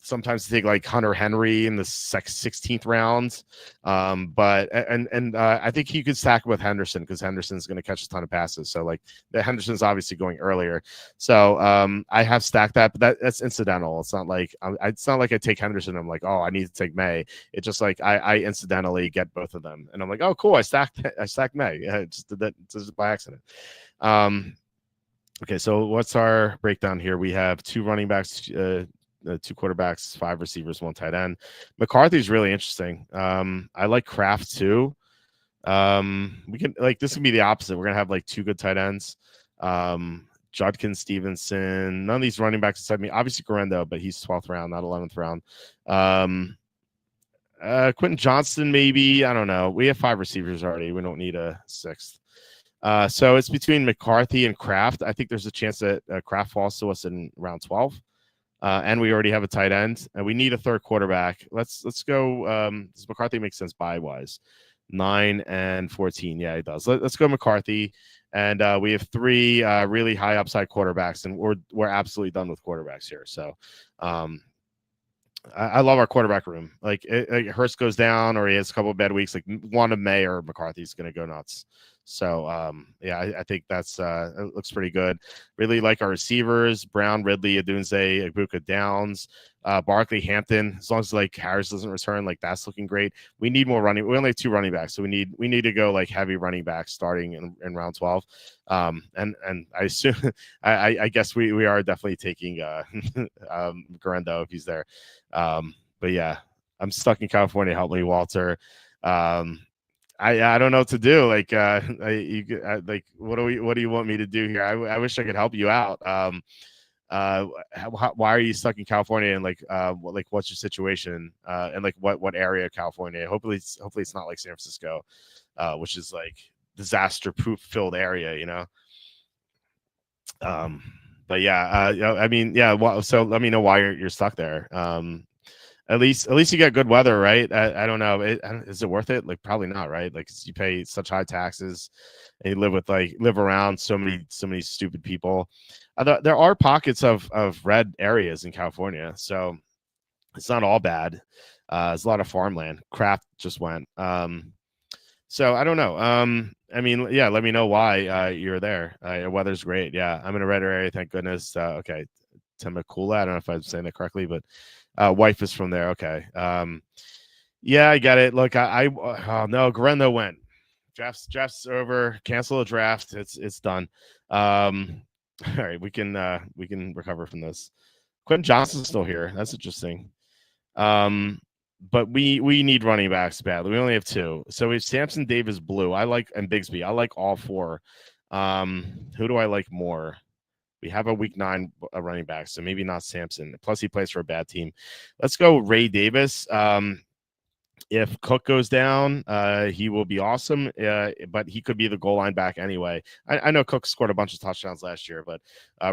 Sometimes take like Hunter Henry in the 16th round. But I think he could stack with Henderson, because Henderson's going to catch a ton of passes. So like the Henderson's obviously going earlier. So I have stacked that, but that's incidental. It's not like I take Henderson. I'm like, oh, I need to take May. It's just like I incidentally get both of them, and I'm like, oh, cool. I stacked May. Yeah, I just did that just by accident. Okay, so what's our breakdown here? We have 2 running backs, 2 quarterbacks, 5 receivers, 1 tight end. McCarthy's really interesting. I like Kraft too. We can like this can be the opposite. We're gonna have like 2 good tight ends. Judkins, Stevenson, none of these running backs beside me. Obviously Guerrero, but he's 12th round, not 11th round. Quentin Johnston, maybe. I don't know. We have 5 receivers already. We don't need a 6th. So it's between McCarthy and Kraft. I think there's a chance that Kraft falls to us in round 12. And we already have a tight end, and we need a 3rd quarterback. Let's go. Does McCarthy make sense buy wise? 9 and 14. Yeah, it does. Let's go McCarthy, and we have 3 really high upside quarterbacks, and we're absolutely done with quarterbacks here. So, I love our quarterback room. Like Hurst goes down, or he has a couple of bad weeks. Like one of May or McCarthy's going to go nuts. So yeah, I think that's it looks pretty good. Really like our receivers: Brown, Ridley, Adunze, Ibuka, Downs, Barkley, Hampton. As long as like Harris doesn't return, like that's looking great. We need more running. We only have 2 running backs, so we need to go like heavy running backs starting in round 12. And I assume I guess we are definitely taking Guerrero if he's there. But yeah, I'm stuck in California. Help me, Walter. I don't know what to do. Like, like, what do you want me to do here? I wish I could help you out. Why are you stuck in California, and like, what's your situation? And like, what area of California? Hopefully it's not like San Francisco, which is like disaster proof filled area, you know? But yeah, I mean, yeah. So let me know why you're stuck there. At least you get good weather, right? I don't know. Is it worth it? Like probably not, right? Like you pay such high taxes, and you live around so many stupid people. There are pockets of red areas in California, so it's not all bad. There's a lot of farmland. Kraft just went. So I don't know. I mean, yeah, let me know why you're there. Your weather's great. Yeah, I'm in a red area, thank goodness. Okay, Temecula. I don't know if I'm saying that correctly, but wife is from there. Okay. Yeah, I get it. Look, oh no, Guerrero went. Draft's over. Cancel the draft. It's done. All right, we can recover from this. Quentin Johnston's still here. That's interesting. But we need running backs badly. We only have two. So we have Samson, Davis, Blue. And Bigsby. I like all four. Who do I like more? We have a week 9 running back, so maybe not Samson. Plus, he plays for a bad team. Let's go Ray Davis. If Cook goes down, he will be awesome, but he could be the goal line back anyway. I know Cook scored a bunch of touchdowns last year, but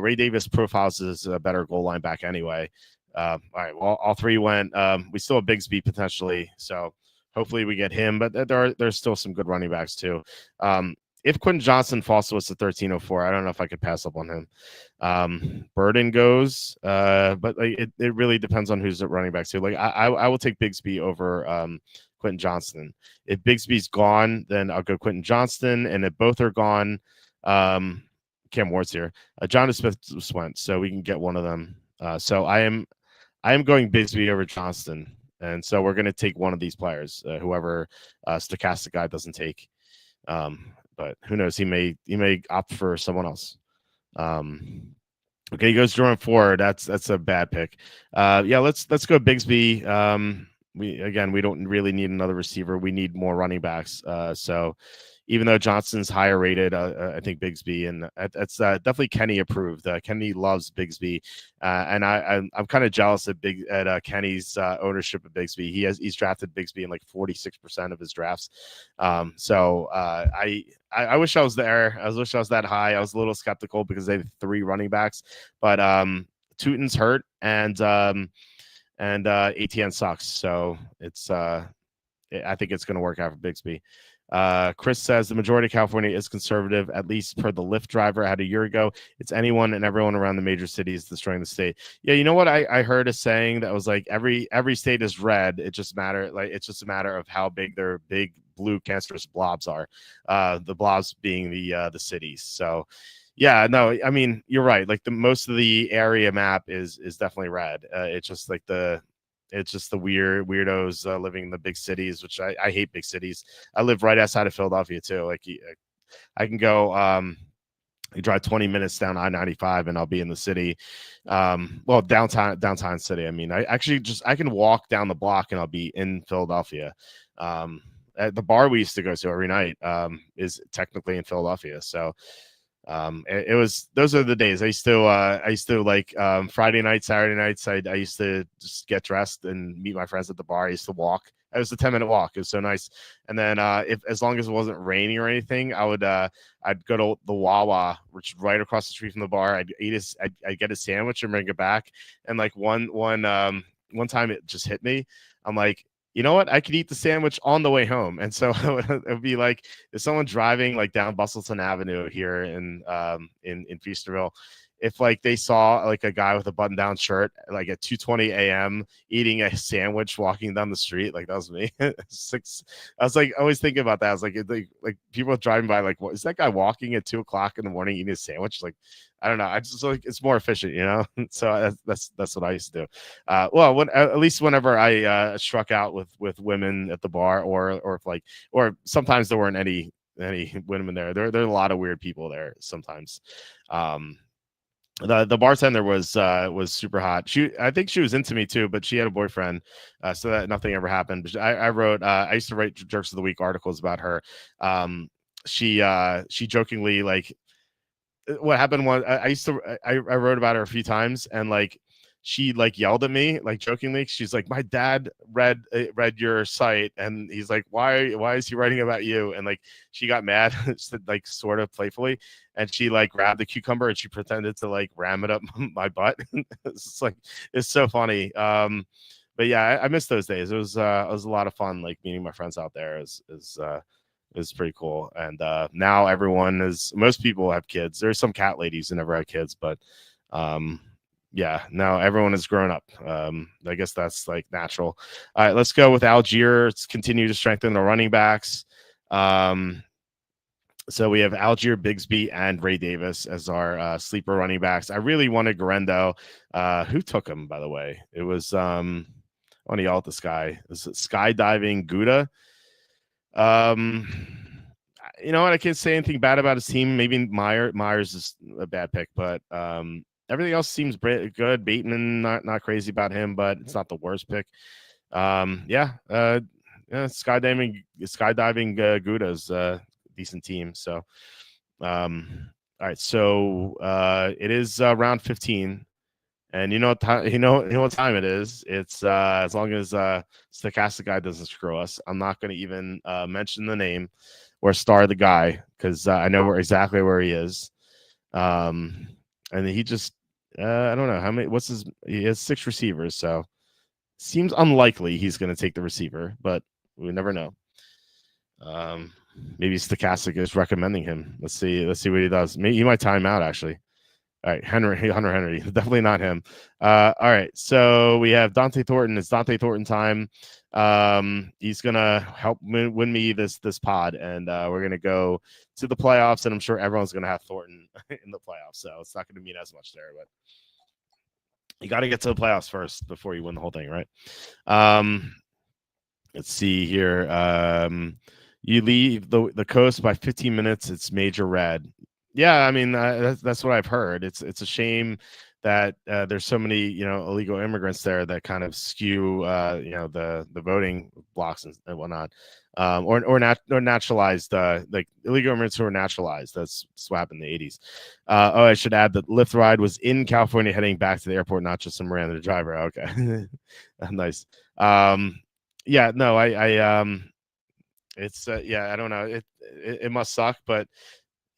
Ray Davis profiles as a better goal line back anyway. All right, well, all three went. We still have Bigsby potentially, so hopefully we get him, but there's still some good running backs too. If Quentin Johnston falls to us at 1304, I don't know if I could pass up on him. Burden goes, but it really depends on who's at running back too. Like I will take Bigsby over Quentin Johnston. If Bigsby's gone, then I'll go Quentin Johnston, and if both are gone, Cam Ward's here. John Smith went, so we can get one of them. So I am going Bigsby over Johnston, and so we're going to take one of these players, whoever Stochastic guy doesn't take. But who knows? He may opt for someone else. Okay, he goes Jordan Ford. That's a bad pick. Yeah, let's go Bigsby. We don't really need another receiver. We need more running backs. So even though Johnston's higher rated, I think Bigsby, and that's definitely Kenny approved. Kenny loves Bigsby, and I'm kind of jealous at Kenny's ownership of Bigsby. He's drafted Bigsby in like 46% of his drafts. So I wish I was there. I wish I was that high. I was a little skeptical because they have 3 running backs, but Tootin's hurt, and ATN sucks. So it's I think it's going to work out for Bigsby. Chris says the majority of California is conservative, at least per the Lyft driver I had a year ago. It's anyone and everyone around the major cities destroying the state. Yeah, you know what I heard a saying that was like every state is red. It's just a matter of how big their big blue cancerous blobs are. The blobs being the cities. So yeah, no, I mean you're right. Like the most of the area map is definitely red. It's just the weirdos living in the big cities, which I hate big cities. I live right outside of Philadelphia too. Like I can go, I drive 20 minutes down I-95 and I'll be in the city. Well, downtown city. I mean, I can walk down the block and I'll be in Philadelphia. At the bar we used to go to every night is technically in Philadelphia. So those are the days. I used to like Friday nights, Saturday nights. I used to just get dressed and meet my friends at the bar. I used to walk. It was a 10-minute walk. It was so nice. And then as long as it wasn't raining or anything, I'd go to the Wawa, which is right across the street from the bar. I'd get a sandwich and bring it back. And like one time it just hit me. I'm like, you know what? I could eat the sandwich on the way home. And so it would be like if someone driving like down Bustleton Avenue here in Feasterville, if like they saw like a guy with a button-down shirt like at 2:20 a.m. eating a sandwich walking down the street, like that was me. I was like always thinking about that. I was like people driving by, like, what is that guy walking at 2:00 in the morning eating a sandwich? Like, I don't know. I just like it's more efficient, you know. So that's what I used to do. Well, at least whenever I struck out with women at the bar, or sometimes there weren't any women there. There are a lot of weird people there sometimes. The bartender was super hot. I think she was into me too, but she had a boyfriend, so that nothing ever happened. But I used to write Jerks of the Week articles about her. She jokingly, like, what happened was I wrote about her a few times, and like she like yelled at me, like jokingly. She's like, my dad read your site, and he's like, why is he writing about you? And like she got mad, like sort of playfully, and she like grabbed the cucumber and she pretended to like ram it up my butt. It's so funny. but yeah, I miss those days. It was a lot of fun, like meeting my friends out there. Is pretty cool. And now most people have kids. There's some cat ladies who never had kids, but um, yeah, now everyone is grown up. I guess that's like natural. All right, let's go with Algier. Let's continue to strengthen the running backs. So we have Algier Bigsby and Ray Davis as our sleeper running backs. I really wanted Garendo. Who took him, by the way? It was I want to yell at this guy. Is it Skydiving Gouda? You know what? I can't say anything bad about his team. Maybe Myers is a bad pick, but everything else seems good. Bateman, not crazy about him, but it's not the worst pick. Skydiving Gouda's decent team. So, all right. So it is round 15, and you know what time it is. It's as long as Stochastic Guy doesn't screw us, I'm not going to even mention the name or star the guy because I know exactly where he is. And he just I don't know how many. He has 6 receivers, so seems unlikely he's going to take the receiver, but we never know. Maybe Stochastic is recommending him. Let's see what he does. Maybe he might time out actually. All right, Hunter Henry, definitely not him. All right, so we have Dante Thornton. It's Dante Thornton time. He's gonna help win me this pod, and we're gonna go to the playoffs, and I'm sure everyone's gonna have Thornton in the playoffs, so it's not gonna mean as much there, but you got to get to the playoffs first before you win the whole thing, right? Let's see here. You leave the coast by 15 minutes. It's major red. Yeah, I mean that's what I've heard. It's a shame that there's so many illegal immigrants there that kind of skew the voting blocks and whatnot, or naturalized like illegal immigrants who are naturalized. That's what happened in the 80s. I should add that Lyft ride was in California heading back to the airport, not just some random driver. Okay, nice. Yeah, no, it's I don't know. It must suck, but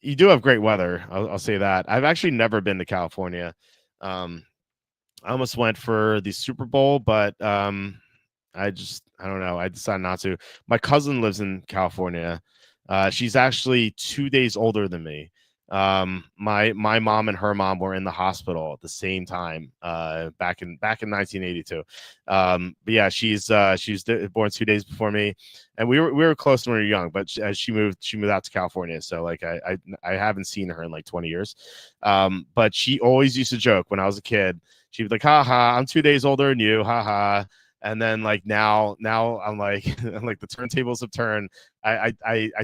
you do have great weather. I'll say that. I've actually never been to California. I almost went for the Super Bowl, but I don't know. I decided not to. My cousin lives in California. She's actually 2 days older than me. My mom and her mom were in the hospital at the same time back in 1982. But yeah, she's born 2 days before me, and we were close when we were young. But as she moved out to California, so like I haven't seen her in like 20 years. But she always used to joke when I was a kid. She'd be like, "Ha ha, I'm 2 days older than you, ha ha." And then like now I'm like like the turntables have turned. I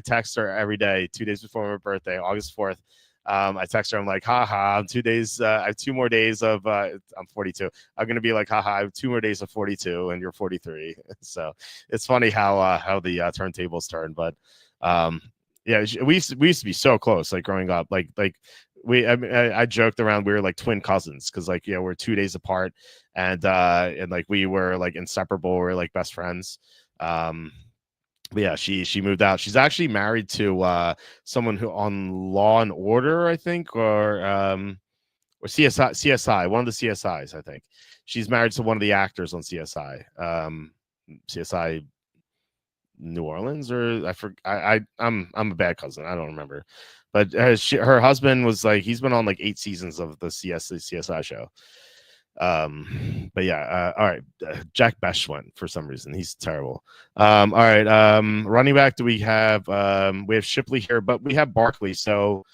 text her every day 2 days before my birthday, August 4th. I text her. I'm like, haha, I'm 2 days. I have 2 more days of. I'm 42. I'm gonna be like, haha, I have 2 more days of 42, and you're 43. So it's funny how the turntables turn. But yeah, we used to be so close, like growing up. Like I joked around we were like twin cousins because like we're 2 days apart, and like we were like inseparable. We were like best friends. But yeah, she moved out. She's actually married to someone who on Law and Order, I think, or CSI, one of the CSIs, I think. She's married to one of the actors on CSI. CSI New Orleans, or I'm a bad cousin. I don't remember. But her husband was like, he's been on like 8 seasons of the CSI show. But yeah, all right. Jack Besh went for some reason. He's terrible. All right. Running back, do we have Shipley here, but we have Barkley, so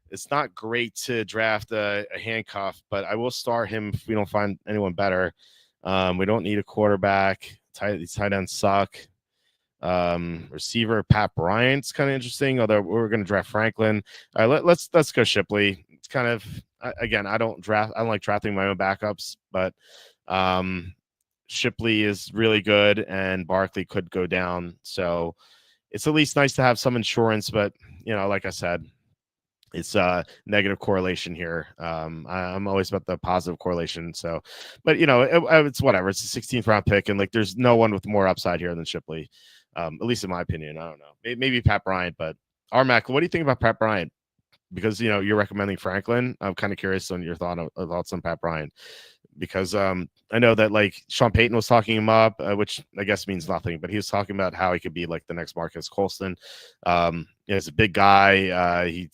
it's not great to draft a handcuff, but I will start him if we don't find anyone better. We don't need a quarterback. These tight ends suck. Receiver Pat Bryant's kind of interesting, although we're going to draft Franklin. All right, let's go Shipley. It's kind of, again, I don't like drafting my own backups, but Shipley is really good and Barkley could go down, so it's at least nice to have some insurance. But like I said, it's negative correlation here. I'm always about the positive correlation. So, but it's whatever. It's a 16th round pick, and like there's no one with more upside here than Shipley. At least in my opinion. I don't know. Maybe Pat Bryant, but Armac, what do you think about Pat Bryant? because you're recommending Franklin. I'm kind of curious on your thoughts on Pat Bryant, because I know that like Sean Payton was talking him up, which I guess means nothing, but he was talking about how he could be like the next Marcus Colston. He's a big guy. He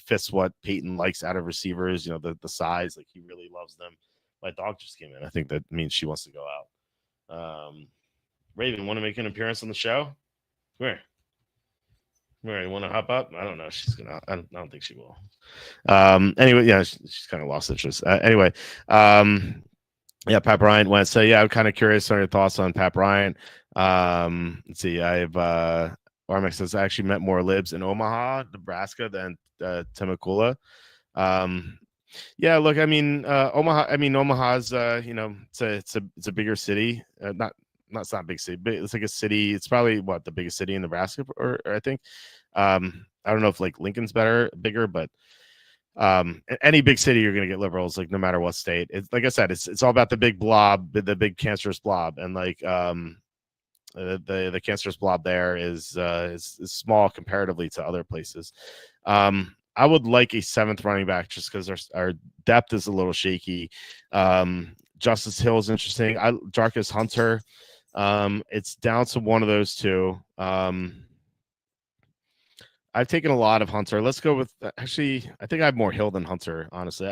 fits what Payton likes out of receivers. The size, like he really loves them. My dog just came in. I think that means she wants to go out. Raven, want to make an appearance on the show? Where? You want to hop up? I don't know. She's gonna. I don't think she will. Anyway, yeah, she's kind of lost interest. Anyway, yeah, Pat Bryant went. So yeah, I'm kind of curious on your thoughts on Pat Bryant. Let's see. I have Armex says I actually met more libs in Omaha, Nebraska than Temecula. Yeah, look, I mean, Omaha. I mean, Omaha's it's a bigger city. It's not a big city, but it's like a city. It's probably the biggest city in Nebraska, or I think. I don't know if like Lincoln's bigger, but any big city you're gonna get liberals, like no matter what state. It's like I said, it's all about the big blob, the big cancerous blob, and like the cancerous blob there is small comparatively to other places. I would like a 7th running back just because our depth is a little shaky. Justice Hill is interesting. Jarkus Hunter. It's down to one of those two. I've taken a lot of Hunter. Let's go with actually. I think I have more Hill than Hunter, honestly.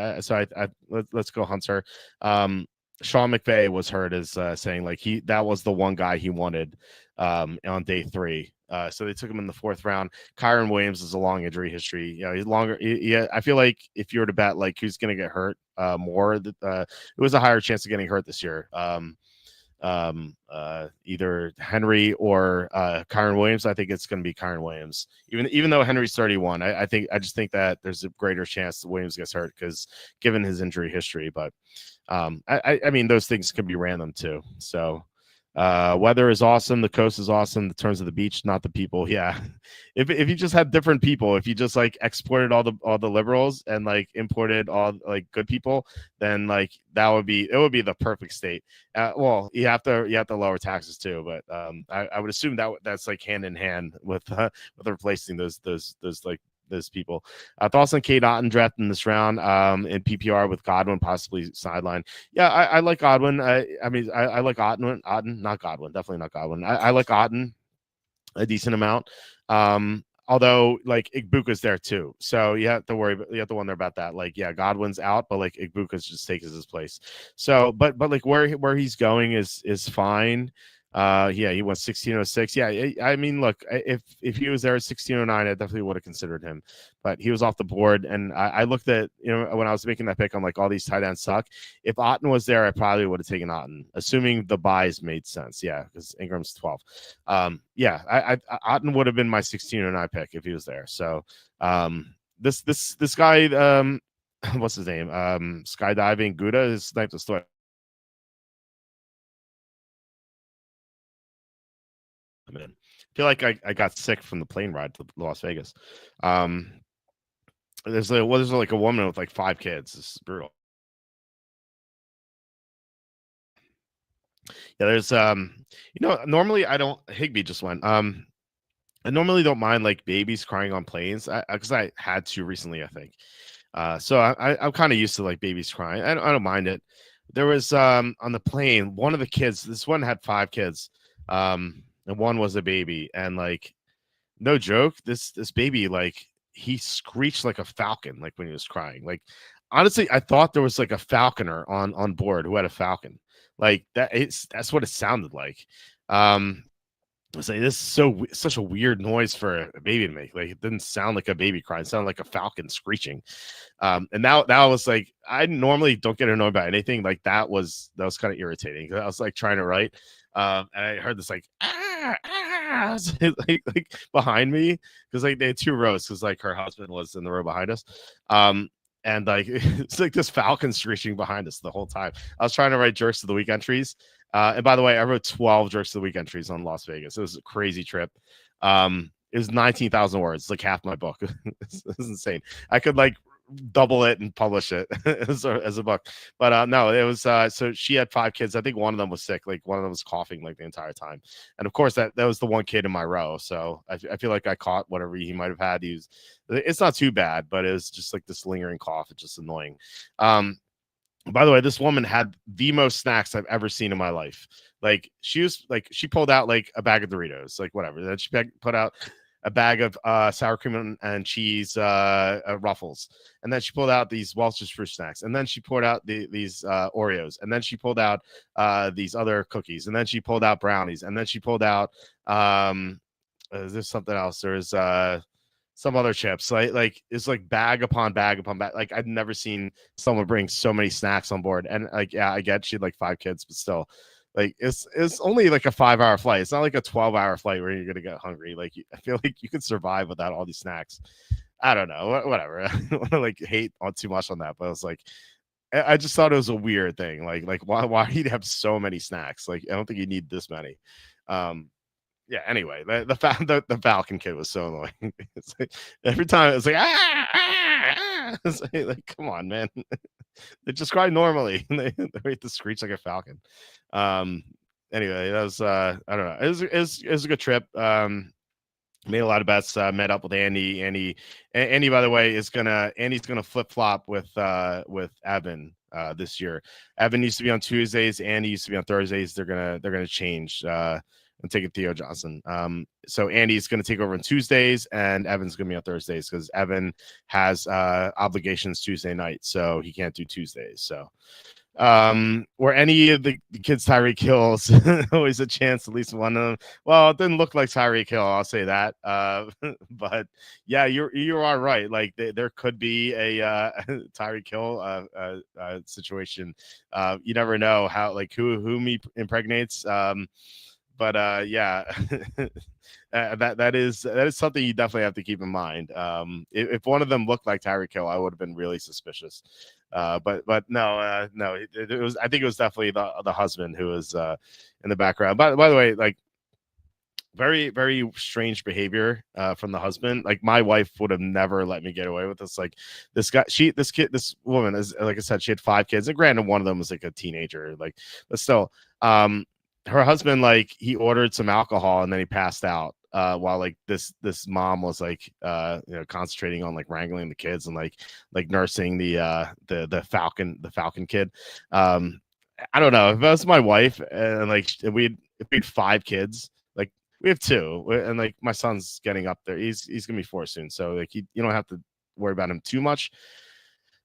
Let's go Hunter. Sean McVay was heard as saying like that was the one guy he wanted on day 3. So they took him in the 4th round. Kyron Williams is a long injury history. He's longer. I feel like if you were to bet like who's going to get hurt more, it was a higher chance of getting hurt this year. Either Henry or Kyron Williams. I think it's going to be Kyron Williams. Even though Henry's 31, I just think that there's a greater chance that Williams gets hurt because given his injury history. But I mean those things can be random too. So weather is awesome, the coast is awesome, the terms of the beach, not the people. Yeah, if you just had different people, if you just like exported all the liberals and like imported all like good people, then like it would be the perfect state. Well, you have to lower taxes too, but I would assume that's like hand in hand with replacing those like those people. Thoughts on Cade Otton draft in this round in PPR with Godwin possibly sideline. Yeah, I like Godwin. I like Otton, not Godwin, definitely not Godwin. I like Otton a decent amount. Although like Igbuka's there too, so you have to wonder about that. Like, yeah, Godwin's out, but like Igbuka's just takes his place. So, but like where he's going is fine. Yeah, he went 1606. Yeah, I mean, look, if he was there at 1609, I definitely would have considered him, but he was off the board. And I looked at, when I was making that pick, I'm like, all these tight ends suck. If Otton was there, I probably would have taken Otton, assuming the buys made sense. Yeah, because Ingram's 12. Yeah, Otton would have been my 1609 pick if he was there. So this guy, what's his name? Skydiving Gouda is sniped the story. Man, I feel like I got sick from the plane ride to Las Vegas. There's like a woman with like 5 kids. It's brutal. Yeah, there's normally I don't. Higby just went. I normally don't mind like babies crying on planes because I had to recently, I think. So I'm kind of used to like babies crying. I don't mind it. There was on the plane, one of the kids. This one had 5 kids. And one was a baby, and like no joke, this baby, like he screeched like a falcon, like when he was crying. Like honestly, I thought there was like a falconer on board who had a falcon. Like that's what it sounded like. I was like, this is such a weird noise for a baby to make. Like it didn't sound like a baby crying, it sounded like a falcon screeching. And that was like, I normally don't get annoyed by anything. Like that was kind of irritating because I was like trying to write. And I heard this like like behind me because like they had 2 rows because like her husband was in the row behind us. And like it's like this falcon screeching behind us the whole time. I was trying to write jerks of the week entries. And by the way, I wrote 12 jerks of the week entries on Las Vegas. It was a crazy trip. It was 19,000 words, like half my book. It's insane. I could like double it and publish it as a book. But no, it was so she had 5 kids. I think one of them was sick, like one of them was coughing like the entire time. And of course that was the one kid in my row. So I feel like I caught whatever he might have had. It's not too bad, but it was just like this lingering cough. It's just annoying. By the way, this woman had the most snacks I've ever seen in my life. Like she pulled out like a bag of Doritos, like whatever. Then she put out a bag of sour cream and cheese Ruffles, and then she pulled out these Welch's fruit snacks, and then she poured out these Oreos, and then she pulled out these other cookies, and then she pulled out brownies, and then she pulled out there's something else. There's some other chips. Like it's like bag upon bag upon bag. Like I've never seen someone bring so many snacks on board. And like, yeah, I get she had like 5 kids, but still, like it's only like a 5-hour flight. It's not like a 12-hour flight where you're gonna get hungry. Like I feel like you could survive without all these snacks. I don't know, whatever. I don't want to like hate on too much on that, but I was like, I just thought it was a weird thing. Like why do you have so many snacks? Like I don't think you need this many. Yeah, anyway, the Falcon kid was so annoying. It's like, every time it's like It's like come on, man. They just cry normally. They make the screech like a falcon. Anyway, that was I don't know. It was a good trip. Made a lot of bets. Met up with Andy. Andy, by the way, Andy's gonna flip flop with Evan this year. Evan used to be on Tuesdays. Andy used to be on Thursdays. They're gonna change. I'm taking Theo Johnson. So Andy's going to take over on Tuesdays, and Evan's going to be on Thursdays because Evan has obligations Tuesday night, so he can't do Tuesdays. So, or any of the kids Tyreek Hill's always a chance, at least one of them. Well, it didn't look like Tyreek Hill, I'll say that. But yeah, you are right. Like there could be a Tyreek Hill situation. You never know how who he impregnates. But yeah, that is something you definitely have to keep in mind. If one of them looked like Tyreek Hill, I would have been really suspicious. But no, it was. I think it was definitely the husband who was in the background. By the way, like very very strange behavior from the husband. Like my wife would have never let me get away with this. Like this woman is, like I said, she had 5 kids, and granted one of them was like a teenager. Like, but still, her husband, like he ordered some alcohol and then he passed out while like this mom was like concentrating on like wrangling the kids and like nursing the falcon kid. I don't know if that was my wife and like if we had 5 kids, like we have 2, and like my son's getting up there. He's gonna be 4 soon, so like you don't have to worry about him too much.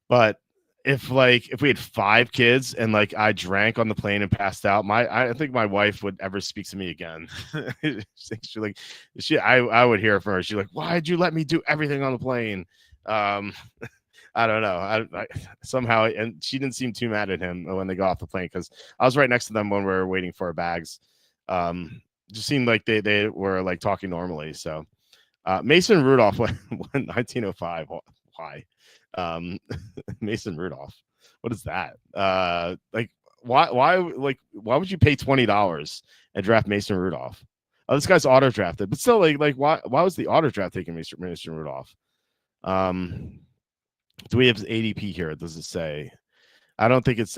But if we had 5 kids and like I drank on the plane and passed out, I think my wife would ever speak to me again. I would hear from her. She's like, "Why'd you let me do everything on the plane?" I don't know. I somehow, and she didn't seem too mad at him when they got off the plane because I was right next to them when we were waiting for our bags. Just seemed like they were like talking normally. So Mason Rudolph went 1905. Why? Mason Rudolph. What is that? Like why would you pay $20 and draft Mason Rudolph? Oh, this guy's auto drafted, but still like why was the auto draft taking Mason Rudolph? Do we have ADP here? Does it say? I don't think it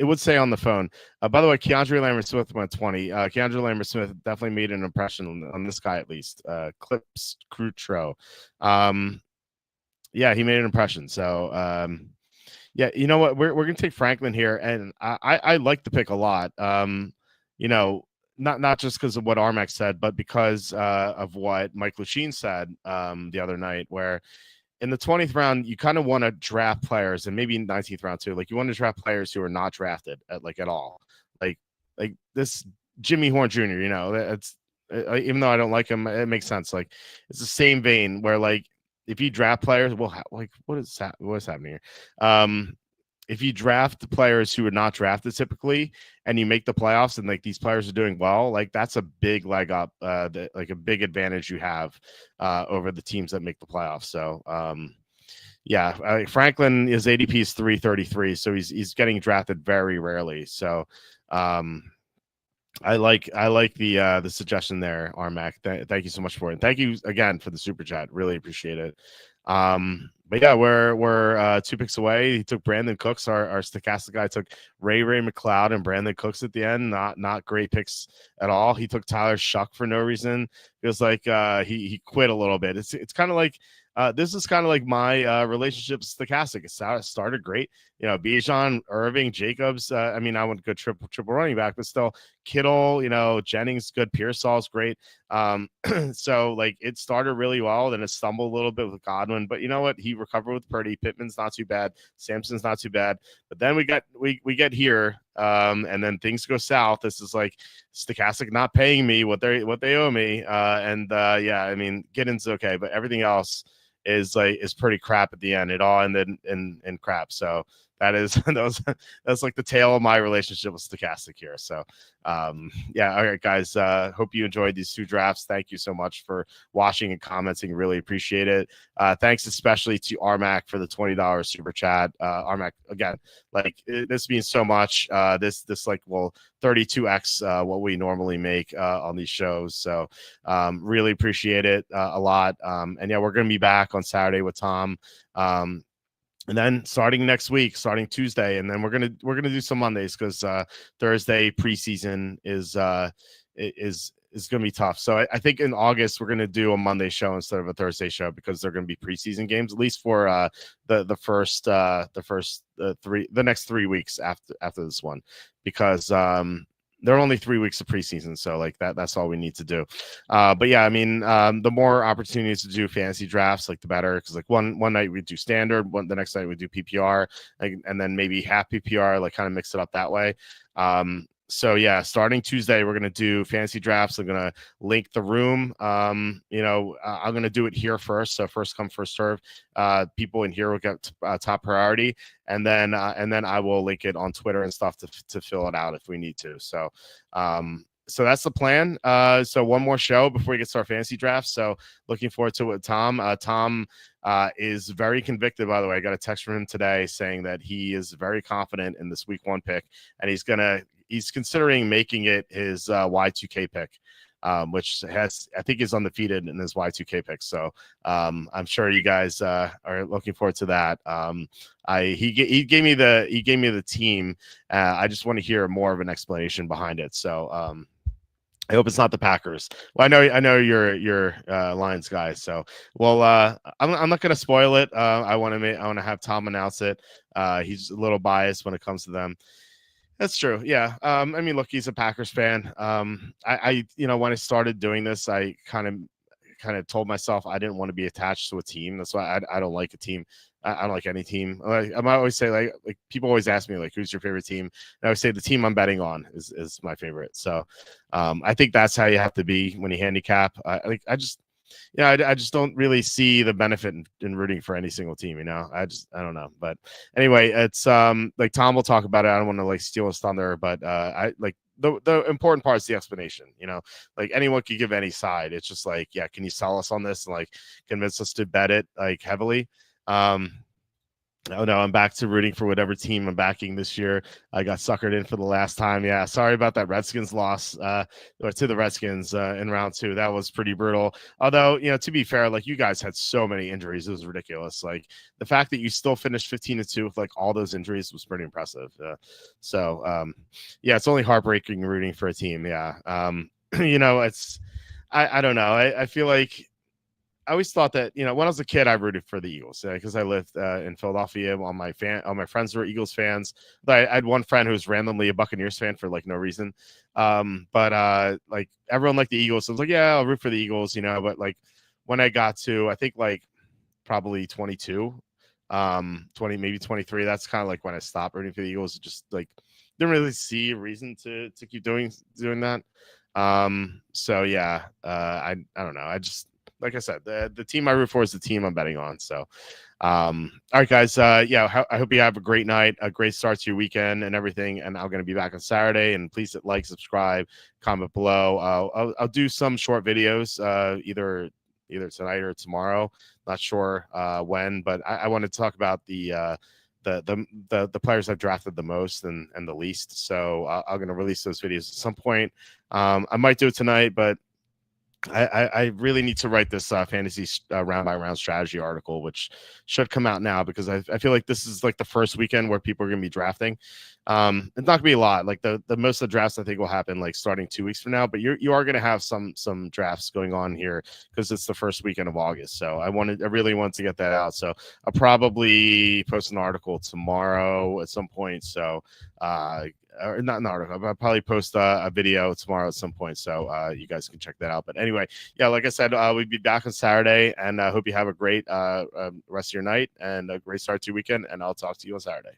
would say on the phone. By the way, Keandre Lambert Smith went 20. Keandre Lambert Smith definitely made an impression on this guy at least. Clips Crutro. Yeah, he made an impression. So yeah, you know what? We're gonna take Franklin here, and I like the pick a lot. Not just because of what Armax said, but because of what Mike Lucine said the other night, where in the 20th round, you kind of want to draft players, and maybe in 19th round too. Like you want to draft players who are not drafted at all. Like this Jimmy Horn Jr. It's even though I don't like him, it makes sense. Like it's the same vein where like if you draft players, well, like what's happening here? If you draft the players who are not drafted typically, and you make the playoffs, and like these players are doing well, like that's a big leg up, like a big advantage you have over the teams that make the playoffs. So yeah, Franklin is ADP is 333, so he's getting drafted very rarely. So I like the suggestion there, Armac. Thank you so much for it. Thank you again for the super chat. Really appreciate it. But yeah, we're 2 picks away. He took Brandon Cooks, our stochastic guy, took Ray McLeod and Brandon Cooks at the end. Not great picks at all. He took Tyler Shuck for no reason. Feels like he quit a little bit. It's kind of like this is kind of like my relationship with stochastic. It started great. Bijan, Irving, Jacobs. I mean, I wouldn't go triple running back, but still Kittle, Jennings, good. Pearsall's great. So like it started really well, then it stumbled a little bit with Godwin, but you know what? He recovered with Purdy. Pittman's not too bad. Samson's not too bad. But then we get here, and then things go south. This is like stochastic not paying me what they owe me. Yeah, I mean, Giddens okay, but everything else is pretty crap at the end. It all ended in crap. So that's like the tale of my relationship with stochastic here. So yeah, all right, guys. Hope you enjoyed these 2 drafts. Thank you so much for watching and commenting. Really appreciate it. Thanks especially to Armac for the $20 super chat. Armac, again, this means so much. This like will 32x what we normally make on these shows. So really appreciate it a lot. And yeah, we're gonna be back on Saturday with Tom. And then starting next week, starting Tuesday, and then we're gonna do some Mondays because Thursday preseason is gonna be tough. So I think in August we're gonna do a Monday show instead of a Thursday show because they're gonna be preseason games, at least for the next 3 weeks after this one, because there are only 3 weeks of preseason, so like that's all we need to do. But yeah, I mean, the more opportunities to do fantasy drafts, like the better, because like one night we do standard, the next night we do PPR, and then maybe half PPR, like kind of mix it up that way. So yeah, starting Tuesday, we're gonna do fantasy drafts. I'm gonna link the room. I'm gonna do it here first, so first come first serve. People in here will get top priority, and then I will link it on Twitter and stuff to fill it out if we need to. So so that's the plan. So one more show before we get to our fantasy draft. So looking forward to it. Tom is very convicted, by the way. I got a text from him today saying that he is very confident in this week 1 pick, and he's considering making it his Y2K pick, which I think is undefeated in his Y2K pick. So I'm sure you guys are looking forward to that. He gave me the team. I just want to hear more of an explanation behind it. So I hope it's not the Packers. Well, I know you're Lions guy. So well, I'm not going to spoil it. I want to have Tom announce it. He's a little biased when it comes to them. That's true. Yeah. I mean, look, he's a Packers fan. I when I started doing this, I kind of told myself I didn't want to be attached to a team. That's why I don't like a team. I don't like any team. I might always say like people always ask me like, who's your favorite team? And I would say the team I'm betting on is my favorite. So I think that's how you have to be when you handicap. I just don't really see the benefit in rooting for any single team. I don't know. But anyway, it's like Tom will talk about it. I don't want to like steal his thunder, but I like the important part is the explanation. Like anyone could give any side. It's just like, yeah, can you sell us on this and like convince us to bet it like heavily? Oh no, I'm back to rooting for whatever team I'm backing this year. I got suckered in for the last time. Yeah, sorry about that Redskins loss to the Redskins in round 2. That was pretty brutal. Although, to be fair, like you guys had so many injuries, it was ridiculous. Like the fact that you still finished 15-2 with like all those injuries was pretty impressive. Yeah, it's only heartbreaking rooting for a team. Yeah, it's I don't know. I feel like I always thought that, when I was a kid, I rooted for the Eagles because I lived in Philadelphia. All my friends were Eagles fans. But I had one friend who was randomly a Buccaneers fan for like no reason. But like everyone liked the Eagles. So I was like, yeah, I'll root for the Eagles, But like when I got to, I think like probably 22, 20, maybe 23, that's kind of like when I stopped rooting for the Eagles. Just like didn't really see a reason to keep doing that. So yeah, I don't know. I just, like I said, the team I root for is the team I'm betting on. So, all right, guys. Yeah, I hope you have a great night, a great start to your weekend and everything. And I'm going to be back on Saturday. And please hit like, subscribe, comment below. I'll do some short videos, either tonight or tomorrow. Not sure when, but I want to talk about the players I've drafted the most and the least. So I'm going to release those videos at some point. I might do it tonight, but I really need to write this fantasy round by round strategy article, which should come out now because I feel like this is like the first weekend where people are going to be drafting. It's not going to be a lot. Like the most of the drafts I think will happen like starting 2 weeks from now, but you are going to have some drafts going on here because it's the first weekend of August. So I really wanted to get that out. So I'll probably post an article tomorrow at some point. So or not an article. I'll probably post a video tomorrow at some point, so you guys can check that out. But anyway, yeah, like I said, we'll be back on Saturday, and I hope you have a great rest of your night and a great start to your weekend. And I'll talk to you on Saturday.